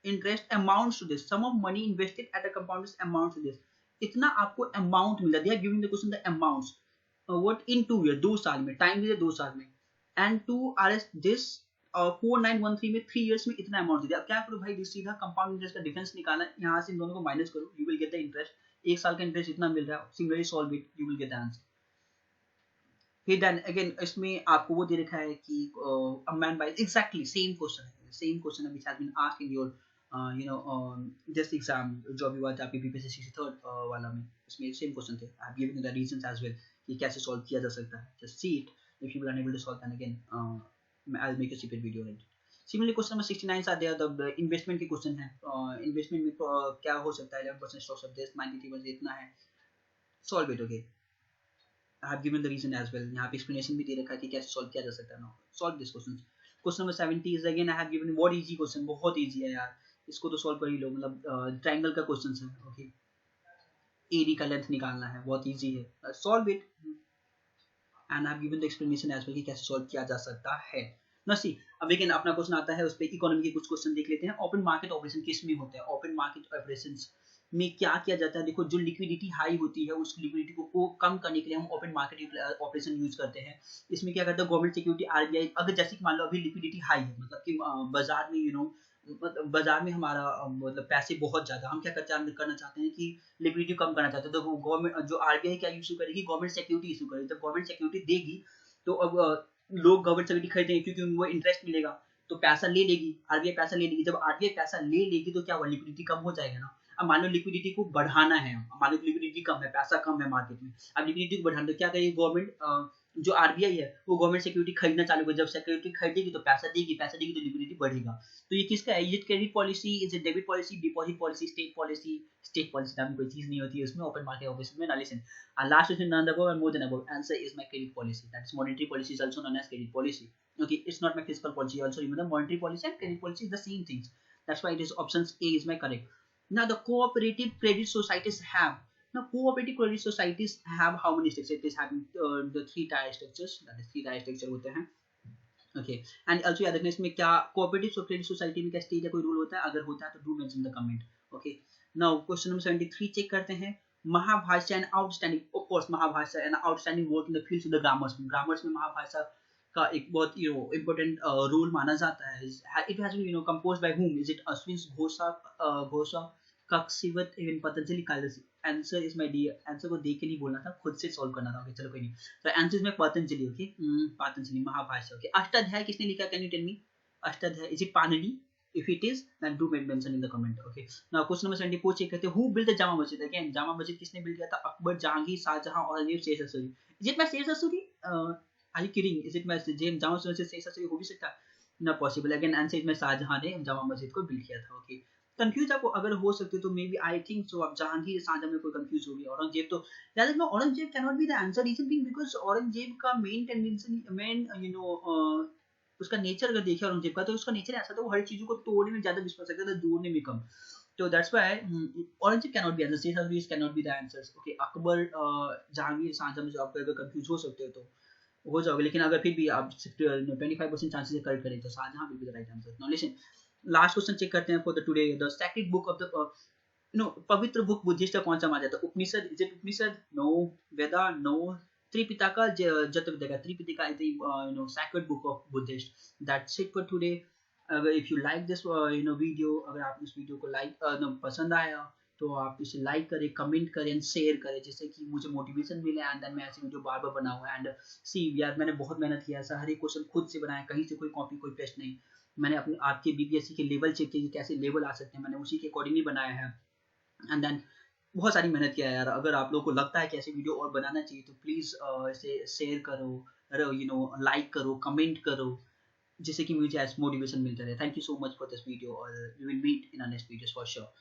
interest amounts to this. Sum of money invested at a compound interest amounts to this. इतना आपको amount मिला. They are giving the question the amounts. What in 2 years, 2 साल में, time दे 2 साल में, and to RS this 4913 में 3 years में इतना अमाउंट दे दिया। अब क्या करो भाई, सीधा कंपाउंड इंटरेस्ट का डिफरेंस निकालना है, यहाँ से इन दोनों को माइनस करो, you will get the interest. 1 साल का इंटरेस्ट इतना मिल रहा है, similarly solve it, you will get the answer. फिर देन अगेन इसमें आपको वो दे रखा है कि a man by exactly same question है which has been asked in your this exam जो अभी हुआ था आपके बीपीएससी 63rd वाला में, इसमें सेम क्वेश्चन थे। I have given the reasons as well कि कैसे सॉल्व किया जा सकता है। Just see it if you are unable to solve, then again I'll make a separate video on it. Similarly, question number 69 are there, the investment के question है। Investment में क्या हो सकता है, 11% स्टॉक्स ऑफ दिस 93% इतना है, solve it. Okay, I have given the reason as well, यहाँ पे एक्सप्लेनेशन भी दे रखा है कि कैसे सॉल्व किया जा सकता है। Now solve this question. Question number 70 is again I have given बहुत इजी क्वेश्चन, बहुत इजी है यार, इसको तो सॉल्व कर ही लो। मतलब ट्रायंगल का क्वेश्चन है। ओके, एडी का लेंथ निकालना है, बहुत इजी है, solve it. And I have given the explanation as well कि कैसे सॉल्व किया जा सकता है। ना सी अब लेकिन अपना क्वेश्चन आता है उस पे इकोनॉमी के कुछ क्वेश्चन देख लेते हैं। ओपन मार्केट ऑपरेशन किस में होता है? ओपन मार्केट ऑपरेशंस में क्या किया जाता है? देखो, जो लिक्विडिटी हाई होती है उस लिक्विडिटी को कम करने के लिए हम ओपन मार्केट ऑपरेशन यूज करते हैं। इसमें क्या करता है गवर्नमेंट सिक्योरिटी आरबीआई, अगर जैसे मान लो अभी लिक्विडिटी हाई है, मतलब कि बाजार में मतलब बाजार में हमारा मतलब पैसे बहुत ज्यादा, हम क्या करना चाहते हैं कि लिक्विडिटी कम करना चाहते हैं, तो गवर्नमेंट जो आरबीआई क्या इशू करेगी, गवर्नमेंट सिक्योरिटी इशू करेगी। जब गवर्नमेंट सिक्योरिटी देगी तो अब लोग गवर्नमेंट सिक्योरिटी खरीदेंगे क्योंकि उनको इंटरेस्ट मिलेगा, तो पैसा ले लेगी आरबीआई, पैसा ले लेगी। जब आरबीआई पैसा ले लेगी तो क्या हुआ, लिक्विडिटी कम हो जाएगा ना। अब मान लो लिक्विडिटी को बढ़ाना है, मान लो लिक्विडिटी कम है, पैसा कम है मार्केट में, अब लिक्विडिटी को बढ़ाना तो क्या करेगी गवर्नमेंट, जो आरबीआई है वो गवर्नमेंट सिक्योरिटी खरीदना चालू करेगी। जब सिक्योरिटी खरीदेगी तो पैसा देगी तो लिक्विडिटी बढ़ेगा। तो ये किसका है? ये credit policy, is it debit policy, deposit policy, state policy? State policy नाम की कोई चीज नहीं होती है उसमें ओपन मार्केट ऑपरेशन में। ना listen, last question, none above and more than above, answer is my credit policy, that is monetary policy is also known as credit policy. Okay, it's not my fiscal policy. Also remember, monetary policy and credit policy is the same things, that's why it is options A is my correct. Now the cooperative credit societies have, now cooperative credit societies have how many structures? It is having the 3 tier structures, that is 3 tier structure होते हैं। Okay, and also याद रखना इसमें क्या cooperative credit society में क्या stage या कोई रूल होता है, अगर होता है तो do mention the comment. Okay, now question number 73 check करते हैं। Mahabhashya and outstanding, of course Mahabhashya and outstanding work in the field of the grammars में महाभाषा का एक बहुत इंपॉर्टेंट रोल माना जाता है। It has been composed by whom? Is it Ashwin Ghosha Kakshivat एवं Patanjali Kalidas? Answer is my dear, answer को देख के नहीं बोलना था, खुद से सॉल्व करना था। ओके चलो कोई नहीं, तो answer is my Patanjali. Okay, Patanjali Mahabhashya. Okay, Ashtadhyayi किसने लिखा? Can you tell me? Ashtadhyayi, is it Panini? If it is, then do mention in the comment. Okay. Now question number 74 check करते हैं। Who built the Jama Masjid? Again, Jama Masjid किसने बिल्ड किया था? अकबर, जहांगीर, शाहजहां, औरंगजेब, शेर ससूरी? Is it my शेर ससूरी? Are you kidding? Is it my Jama Masjid शेर ससूरी हो भी सकता है? Not possible. Again, answer is my Shahjahan ने जामा मस्जिद को बिल्ड किया था। Okay. कंफ्यूज आपको अगर हो सकते तो may B I think so आप जहांगीर शाहजहां में कोई कंफ्यूज होगी। औरंगजेब तो याद रखना, Aurangzeb can not be the answer, reason being because Aurangzeb का मेन टेंडेंसी उसका नेचर अगर देखें औरंगजेब का, तो उसका नेचर ऐसा था वो हर चीजों को तोड़ने में ज्यादा विश्वास रखता था, जोड़ने में कम। तो that's why Aurangzeb can not be answer, Sher Sasuri can not be the answers. Okay, Akbar, Jahangir, Shahjahan में जो आप अगर कंफ्यूज हो सकते हो तो हो जाओगे, लेकिन अगर फिर भी आप 25% चांसेस करेक्ट करें तो Shahjahan will be the right answer. Now listen, last question check करते हैं for the today. The sacred book of the पवित्र बुक बुद्धिस्ट का कौन सा माना जाता है? Upanishad? Is it Upanishad? No. Veda? No. Tripitaka? जटविदका? Tripitaka is the sacred book of Buddhist. That's it for today. अगर if you like this video, अगर आप इस वीडियो को पसंद आया तो आप इसे लाइक करें, कमेंट करें, शेयर करें, जिससे कि मुझे मोटिवेशन मिले एंड देन मैं ऐसे वीडियो बार बार बनाऊँ। एंड सी यार, मैंने बहुत मेहनत किया है, हर एक क्वेश्चन खुद से बनाया, कहीं से कोई कॉपी कोई पेस्ट नहीं। मैंने अपने आपके बीपीएससी के लेवल चेक किए, कैसे लेवल आ सकते हैं, मैंने उसी के अकॉर्डिंगली बनाया है। एंड देन बहुत सारी मेहनत किया है यार। अगर आप लोगों को लगता है कि ऐसे वीडियो और बनाना चाहिए तो प्लीज़ इसे शेयर करो, लाइक करो, कमेंट करो, जिससे कि मुझे मोटिवेशन मिलता रहे। Thank you so much for this video और we will meet in a next videos for sure.